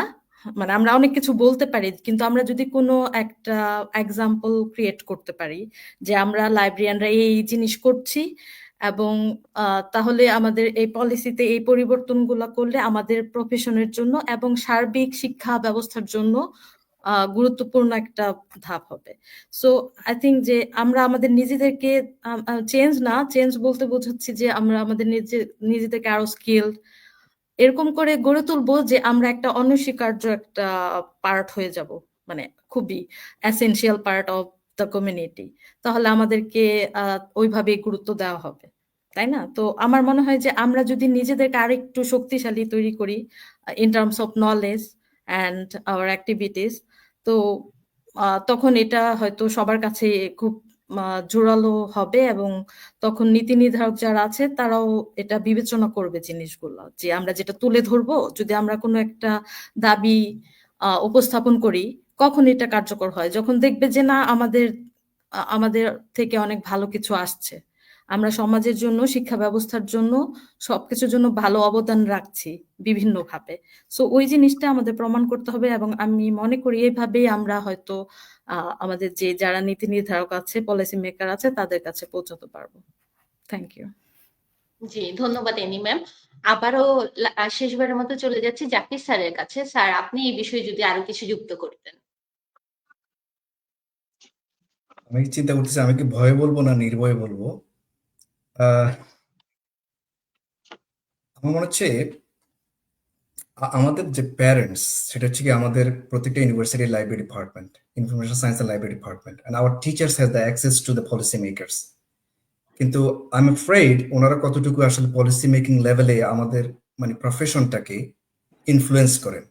মানে আমরা অনেক কিছু বলতে পারি, কিন্তু আমরা যদি কোনো একটা এক্সাম্পল ক্রিয়েট করতে পারি যে আমরা লাইব্রেরিয়ানরা এই জিনিস করছি, এবং তাহলে আমাদের এই পলিসিতে এই পরিবর্তনগুলো করলে আমাদের প্রফেশনের জন্য এবং সার্বিক শিক্ষা ব্যবস্থার জন্য গুরুত্বপূর্ণ একটা ধাপ হবে। সো আই থিঙ্ক যে আমরা আমাদের নিজেদেরকে চেঞ্জ বলতে বোঝাচ্ছি যে আমরা আমাদের নিজেদেরকে আরো স্কিলড এরকম করে গড়ে তুলবো যে আমরা একটা অনস্বীকার্য একটা পার্ট হয়ে যাব, মানে খুবই essential part of the community. তাহলে আমাদেরকে ওইভাবে গুরুত্ব দেওয়া হবে, তাই না? তো আমার মনে হয় যে আমরা যদি নিজেদেরকে আরেকটু শক্তিশালী তৈরি করি in terms of knowledge and our activities, তো তখন এটা হয়তো সবার কাছে খুব জোরালো হবে, এবং তখন নীতি নির্ধারক যারা আছে তারাও এটা বিবেচনা করবে জিনিসগুলো, যে আমরা যেটা তুলে ধরবো, যদি আমরা কোনো একটা দাবি উপস্থাপন করি, কখন এটা কার্যকর হয়, যখন দেখবে যে না আমাদের থেকে অনেক ভালো কিছু আসছে, আমরা সমাজের জন্য, শিক্ষা ব্যবস্থার জন্য, সবকিছুর জন্য ভালো অবদান রাখছি বিভিন্নভাবে। সো ওই জিনিসটা আমাদের প্রমাণ করতে হবে, এবং আমি মনে করি এইভাবেই আমরা হয়তো আমাদের যারা নীতি নির্ধারক আছে, পলিসি মেকার আছে, তাদের কাছে পৌঁছাতে পারবো। Thank you. জি, ধন্যবাদ এনি ম্যাম। আবারও শেষবারের মতো চলে যাচ্ছি জাকির স্যারের কাছে। স্যার, আপনি এই বিষয়ে যদি আরো কিছু যুক্ত করতেন। আমি চিন্তা করতেছি আমি কি ভয়ে বলবো না নির্ভয়ে বলবো। আমার মনে হচ্ছে আমাদের যে প্যারেন্টস, সেটা হচ্ছে কি আমাদের প্রত্যেকটা university library department, information science library department, and our teachers have the access to the policy makers. কিন্তু আই এম অ্যাফ্রেড ওনারা কতটুকু আসলে পলিসি মেকিং লেভেলে আমাদের মানে প্রফেশনটাকে ইনফ্লুয়েন্স করেন।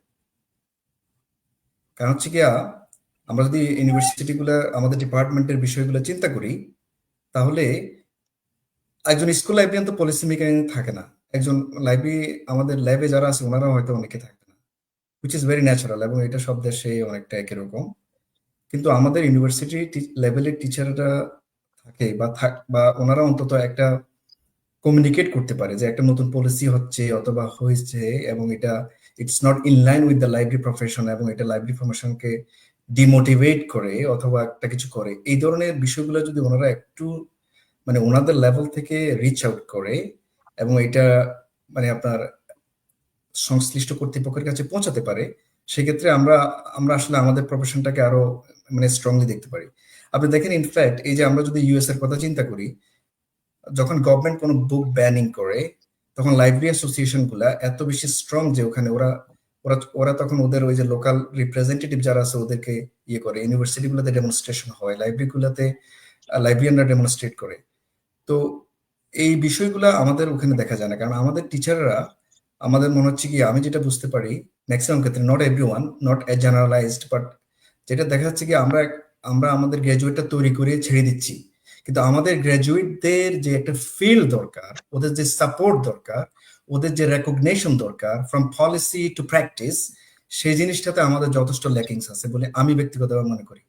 কারণ হচ্ছে গিয়া আমরা যদি ইউনিভার্সিটিগুলো আমাদের ডিপার্টমেন্টের বিষয়গুলো চিন্তা করি, তাহলে একজন স্কুল লাইব্রেরিয়ান তো পলিসি মেকিং থাকে না, একজন লাইব্রেরি আমাদের ল্যাবে যারা আছে ওনারা হয়তো অনেকে থাকে না, হুইচ ইজ ভেরি ন্যাচারাল, এবং এটা সব দেশে অনেকটা একই রকম। কিন্তু আমাদের ইউনিভার্সিটি লেভেলের টিচাররা থাকে বা ওনারা অন্তত একটা কমিউনিকেট করতে পারে যে একটা নতুন পলিসি হচ্ছে অথবা হয়েছে, এবং এটা it's not in line with the library profession, এবং এটা লাইব্রেরি প্রফেশনকে ডিমোটিভেট করে অথবা একটা কিছু করে। এই ধরনের বিষয়গুলো যদি ওনারা একটু মানে ওনাদের লেভেল থেকে রিচ আউট করে এবং এটা মানে আপনার সংশ্লিষ্ট কর্তৃপক্ষের কাছে পৌঁছাতে পারে, সেক্ষেত্রে আমরা আসলে আমাদের প্রফেশনটাকে আরো মানে স্ট্রংলি দেখতে পারি। আপনি দেখেন ইনফ্যাক্ট এই যে আমরা যদি ইউএস এর কথা চিন্তা করি, যখন গভর্নমেন্ট কোনো বুক ব্যানিং করে তখন লাইব্রেরি অ্যাসোসিয়েশন গুলা এত বেশি স্ট্রং যে ওখানে ওরা ওরা ওরা তখন ওদের ওই যে লোকাল রিপ্রেজেন্টেটিভ যারা আছে ওদেরকে ইয়ে করে, ইউনিভার্সিটি গুলোতে ডেমনস্ট্রেশন হয়, লাইব্রেরি গুলোতে লাইব্রেরিয়ানরা ডেমনস্ট্রেট করে। তো এই বিষয়গুলো আমাদের ওখানে দেখা যায় না, কারণ আমাদের টিচাররা, আমাদের মনে হচ্ছে কি, আমি যেটা বুঝতে পারি ম্যাক্সিমাম ক্ষেত্রে, not everyone, not generalised, but যেটা দেখা যাচ্ছে কি আমরা আমরা আমাদের গ্র্যাজুয়েটটা তৈরি করে ছেড়ে দিচ্ছি, কিন্তু আমাদের গ্র্যাজুয়েটদের যে একটা ফিল্ড দরকার, ওদের যে সাপোর্ট দরকার, ওদের যে রেকগনিশন দরকার ফ্রম পলিসি টু প্র্যাকটিস, সেই জিনিসটাতে আমাদের যথেষ্ট ল্যাকিংস আছে বলে আমি ব্যক্তিগতভাবে মনে করি।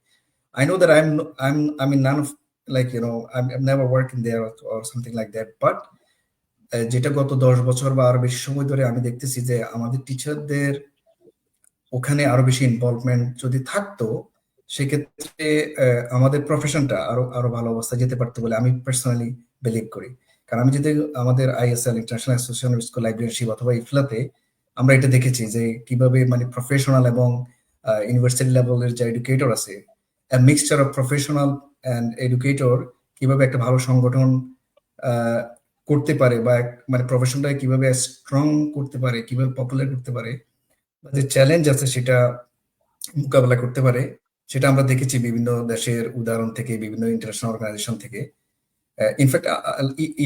I know that I mean none of, like, I've never worked in there or something like that, but যেটা গত 10 বছর বা আরো বেশি সময় ধরে আমি দেখতেছি যে আমাদের টিচারদের ওখানে আরো বেশি ইনভলভমেন্ট যদি থাকতো, সেক্ষেত্রে আমাদের প্রফেশনটা আরো আরো ভালো অবস্থায় যেতে পারতো বলে আমি পার্সোনালি বিলিভ করি। কারণ আমি যদি আমাদের ISL, international association of school librarianship অথবা ইফলাতে আমরা এটা দেখেছি যে কিভাবে মানে প্রফেশনাল এবং ইউনিভার্সিটি লেভেলের যে এডুকেটর আছে, mixture of professional and educator কিভাবে একটা ভালো সংগঠন করতে পারে, বা মানে প্রফেশনটাকে কিভাবে স্ট্রং করতে পারে, কিভাবে পপুলার করতে পারে, বা যে চ্যালেঞ্জ আছে সেটা মোকাবেলা করতে পারে, সেটা আমরা দেখেছি বিভিন্ন দেশের উদাহরণ থেকে, বিভিন্ন ইন্টারন্যাশনাল অর্গানাইজেশন থেকে। ইনফ্যাক্ট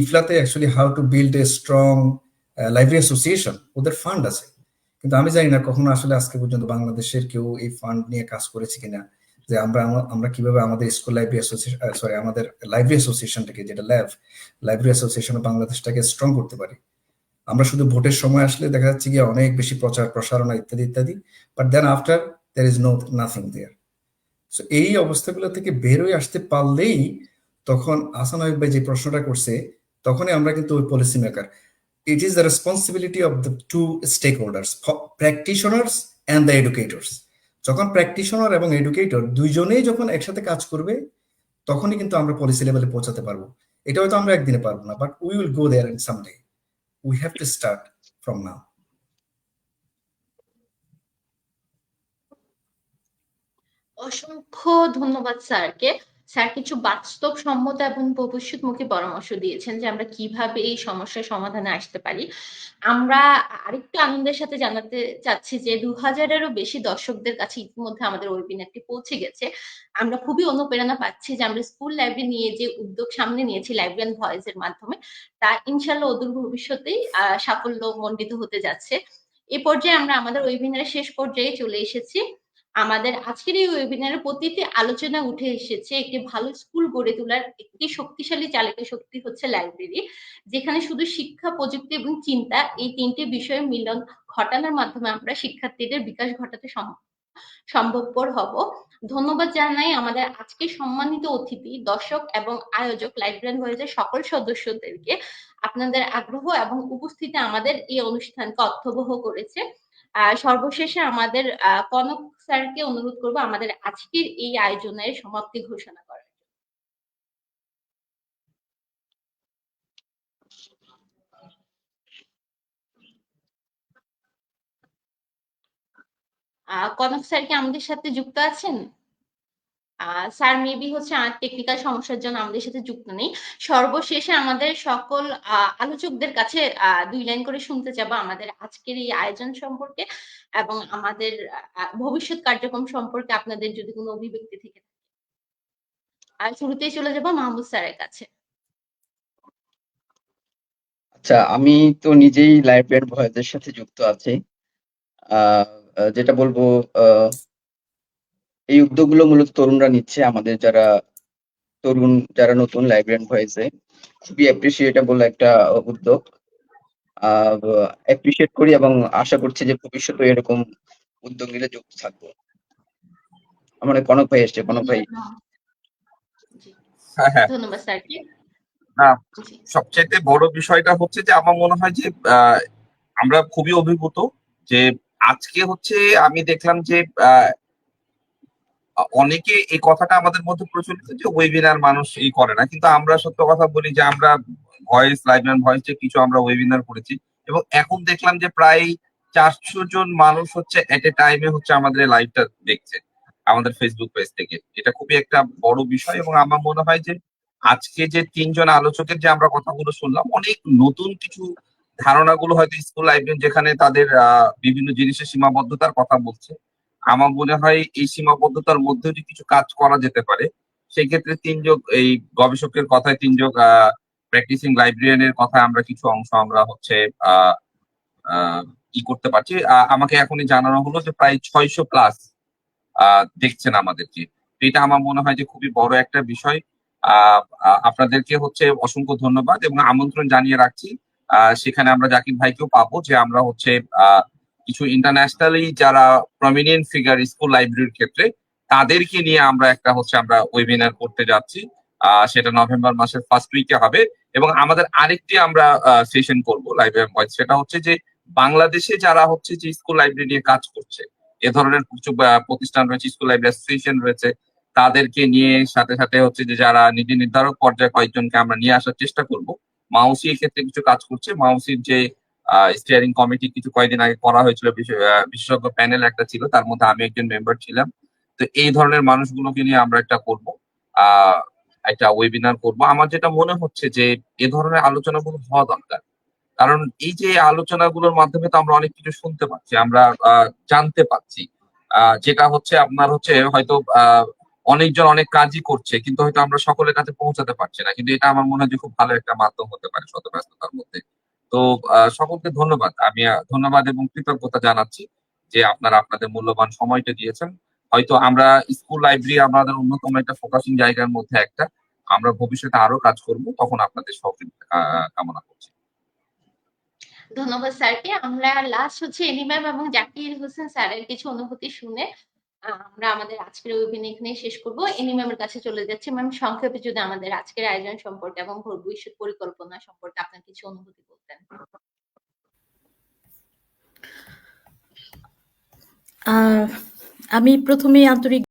ইফলাতে actually how to build a strong library association, ওদের ফান্ড আছে, কিন্তু আমি জানি না কখনো আসলে আজকে পর্যন্ত বাংলাদেশের কেউ এই ফান্ড নিয়ে কাজ করেছে কিনা, যে আমরা কিভাবে আমাদের স্কুল লাইব্রেরি অ্যাসোসিয়েশন, সরি, আমাদের লাইব্রেরি অ্যাসোসিয়েশনটাকে, যেটা লাইব্রেরি অ্যাসোসিয়েশন অফ বাংলাদেশটাকে স্ট্রং করতে পারি। আমরা শুধু ভোটের সময় আসলে দেখা যাচ্ছে গিয়ে অনেক বেশি প্রচার প্রসারণা ইত্যাদি ইত্যাদি, but then after there is nothing there. So এই অবস্থাগুলো থেকে বের হয়ে আসতে পারলেই, তখন আসান আয়ুব ভাই যে প্রশ্নটা করছে, তখনই আমরা কিন্তু ওই policy maker, it is the responsibility of the two stakeholders, practitioners and the educators. যখন প্র্যাকটিশনার এবং এডুকেটর দুইজনেই যখন একসাথে কাজ করবে, তখনই কিন্তু আমরা পলিসি লেভেলে পৌঁছাতে পারবো। এটা হয়তো আমরা একদিনে পারবো না, but we will go there in someday. We have to start from now. অসংখ্য ধন্যবাদ স্যারকে। স্যার কিছু বাস্তবসম্মত এবং ভবিষ্যৎমুখী পরামর্শ দিয়েছেন যে আমরা কিভাবে এই সমস্যার সমাধানে আসতে পারি। আমরা আরেকটু আনন্দের সাথে জানাতে চাচ্ছি যে 2000-এরও বেশি দর্শকদের কাছে ইতিমধ্যে আমাদের ওয়েবিনারটি পৌঁছে গেছে। আমরা খুবই অনুপ্রেরণা পাচ্ছি যে আমরা স্কুল লাইব্রেরি নিয়ে যে উদ্যোগ সামনে নিয়েছি লাইব্রেরিয়ান ভয়েস এর মাধ্যমে, তা ইনশাল্লাহ অদূর ভবিষ্যতেই সাফল্য মণ্ডিত হতে যাচ্ছে। এ পর্যায়ে আমরা আমাদের ওয়েবিনারের শেষ পর্যায়ে চলে এসেছি। আমাদের আজকের এই ওয়েবিনারের প্রতিটি আলোচনা উঠে এসেছে একটি ভালো স্কুল গড়ে তোলার একটি শক্তিশালী চালিত শক্তি হচ্ছে লাইব্রেরি, যেখানে শুধু শিক্ষা, প্রযুক্তি এবং চিন্তা, এই তিনটি বিষয়ের মিলন ঘটানোর মাধ্যমে আমরা শিক্ষার্থীদের বিকাশ ঘটাতে সম্ভবপর হব। ধন্যবাদ জানাই আমাদের আজকে সম্মানিত অতিথি, দর্শক এবং আয়োজক লাইব্রেরিয়ান ভয়েসের সকল সদস্যদেরকে। আপনাদের আগ্রহ এবং উপস্থিতি আমাদের এই অনুষ্ঠানকে অর্থবহ করেছে। সর্বশেষে আমাদের কনক স্যারকে অনুরোধ করব আমাদের আজকের এই আয়োজনের সমাপ্তি ঘোষণা করার। কনক স্যার কি আমাদের সাথে যুক্ত আছেন? স্যার মেবি হচ্ছে টেকনিক্যাল সমস্যার জন্য আমাদের সাথে যুক্ত নেই। সর্বশেষে আমাদের সকল আলোচকদের কাছে 2 লাইন করে শুনতে চাবো আমাদের আজকের এই আয়োজন সম্পর্কে এবং আমাদের ভবিষ্যৎ কার্যক্রম সম্পর্কে আপনাদের যদি কোনো অভিব্যক্তি থেকে থাকে। আর শুরুতেই চলে যাবো মাহমুদ স্যারের কাছে। আচ্ছা, আমি তো নিজেই লাইব্রেরিয়ান ভয়েসের সাথে যুক্ত আছি। যেটা বলবো, এই উদ্যোগগুলো মূলত তরুণরা নিচ্ছে। আমাদের যারা নতুন লাইব্রেরিয়ান ভয়েসে, খুবই অ্যাপ্রিসিয়েটেবল একটা উদ্যোগ। অ্যাপ্রিসিয়েট করি এবং আশা করছি যে ভবিষ্যতে এরকম উদ্যোগ নিলে যুক্ত থাকবো। আমার কনক ভাই এসছে, কনক ভাই। হ্যাঁ, ধন্যবাদ স্যারকে। সবচেয়ে বড় বিষয়টা হচ্ছে যে আমার মনে হয় যে আমরা খুবই অভিভূত যে আজকে হচ্ছে আমি দেখলাম যে অনেকে এই কথাটা আমাদের মধ্যে প্রচলিত যে ওয়েবিনার মানুষ এই করে না, কিন্তু আমরা সত্য কথা বলি যে আমরা লাইব্রেরিয়ান ভয়েস যে কিছু আমরা ওয়েবিনার করেছি, এবং এখন দেখলাম যে প্রায় 400 জন মানুষ হচ্ছে এট এ টাইমে হচ্ছে আমাদের লাইভটা দেখছে আমাদের ফেসবুক পেজ থেকে। এটা খুবই একটা বড় বিষয়, এবং আমার মনে হয় যে আজকে যে 3 জন আলোচকের যে আমরা কথাগুলো শুনলাম, অনেক নতুন কিছু ধারণাগুলো হয়তো স্কুল লাইব্রেরিয়ান যেখানে তাদের বিভিন্ন জিনিসের সীমাবদ্ধতার কথা বলছে, আমার মনে হয় এই সীমাবদ্ধতার মধ্যে যদি কিছু কাজ করা যেতে পারে, সেই ক্ষেত্রে এই গবেষকের কথায় প্র্যাকটিসিং লাইব্রেরিয়ানের কথায় আমরা কিছু অংশ আমরা হচ্ছে আহ ই করতে পারছি। আমাকে এখনই জানানো হলো যে প্রায় 600+ দেখছেন আমাদেরকে। তো এটা আমার মনে হয় যে খুবই বড় একটা বিষয়। আপনাদেরকে হচ্ছে অসংখ্য ধন্যবাদ এবং আমন্ত্রণ জানিয়ে রাখছি। সেখানে আমরা জাকির ভাইকেও পাবো, যে আমরা হচ্ছে কিছু ইন্টারন্যাশনালি যারা প্রমিনিয়েন্ট ফিগার স্কুল লাইব্রেরির ক্ষেত্রে, তাদেরকে নিয়ে আমরা ওয়েবিনার করতে যাচ্ছি। সেটা নভেম্বর মাসের ফার্স্ট উইকে হবে এবং আমাদের আরেকটি আমরা সেশন করব লাইব্রেরি ভয়েস, সেটা হচ্ছে যে বাংলাদেশে যারা হচ্ছে যে স্কুল লাইব্রেরি নিয়ে কাজ করছে, এ ধরনের কিছু প্রতিষ্ঠান রয়েছে, স্কুল লাইব্রেরি অ্যাসোসিয়েশন রয়েছে, তাদেরকে নিয়ে সাথে সাথে হচ্ছে যে যারা নীতি নির্ধারক পর্যায়ে কয়েকজনকে আমরা নিয়ে আসার চেষ্টা করব। মাউসি এক্ষেত্রে কিছু কাজ করছে। মাউসির যে স্টিয়ারিং কমিটি কিছু কয়েকদিন আগে করা হয়েছিল, বিশেষজ্ঞ প্যানেল একটা ছিল, তার মধ্যে আমি একজন মেম্বার ছিলাম। তো এই ধরনের মানুষগুলোকে নিয়ে আমরা একটা ওয়েবিনার করব। আমার যেটা মনে হচ্ছে যে এ ধরনের আলোচনাগুলো হওয়া দরকার, কারণ এই যে আলোচনাগুলোর মাধ্যমে তো আমরা অনেক কিছু শুনতে পাচ্ছি, আমরা জানতে পাচ্ছি, যেটা হচ্ছে আপনার হচ্ছে হয়তো অনেকজন অনেক কাজই করছে, কিন্তু হয়তো আমরা সকলের কাছে পৌঁছাতে পারছি না। কিন্তু এটা আমার মনে হয় যে খুব ভালো একটা মাধ্যম হতে পারে শত ব্যস্ততার মধ্যে। তো সকলকে ধন্যবাদ, আমি ধন্যবাদ এবং কৃতজ্ঞতা জানাচ্ছি যে আপনারা আপনাদের মূল্যবান সময়টা দিয়েছেন। হয়তো আমরা স্কুল লাইব্রেরি আমাদের অন্যতম একটা ফোকাসিং জায়গার মধ্যে একটা, আমরা ভবিষ্যতে আরো কাজ করব, তখন আপনাদের সহযোগিতা কামনা করছি। ধন্যবাদ স্যারকে। আমরা লাস্ট হচ্ছে এনি ম্যাম এবং জাকির হোসেন স্যারের কিছু অনুভূতি শুনে আমরা আমাদের আজকের ওয়েবিনার এখানে শেষ করব। এনি ম্যামের কাছে চলে যাচ্ছি। ম্যাম, সংক্ষেপে যদি আমাদের আজকের আয়োজন সম্পর্কে এবং ভবিষ্যৎ পরিকল্পনা সম্পর্কে আপনার কিছু অনুভূতি বলতেন। আমি প্রথমেই আন্তরিক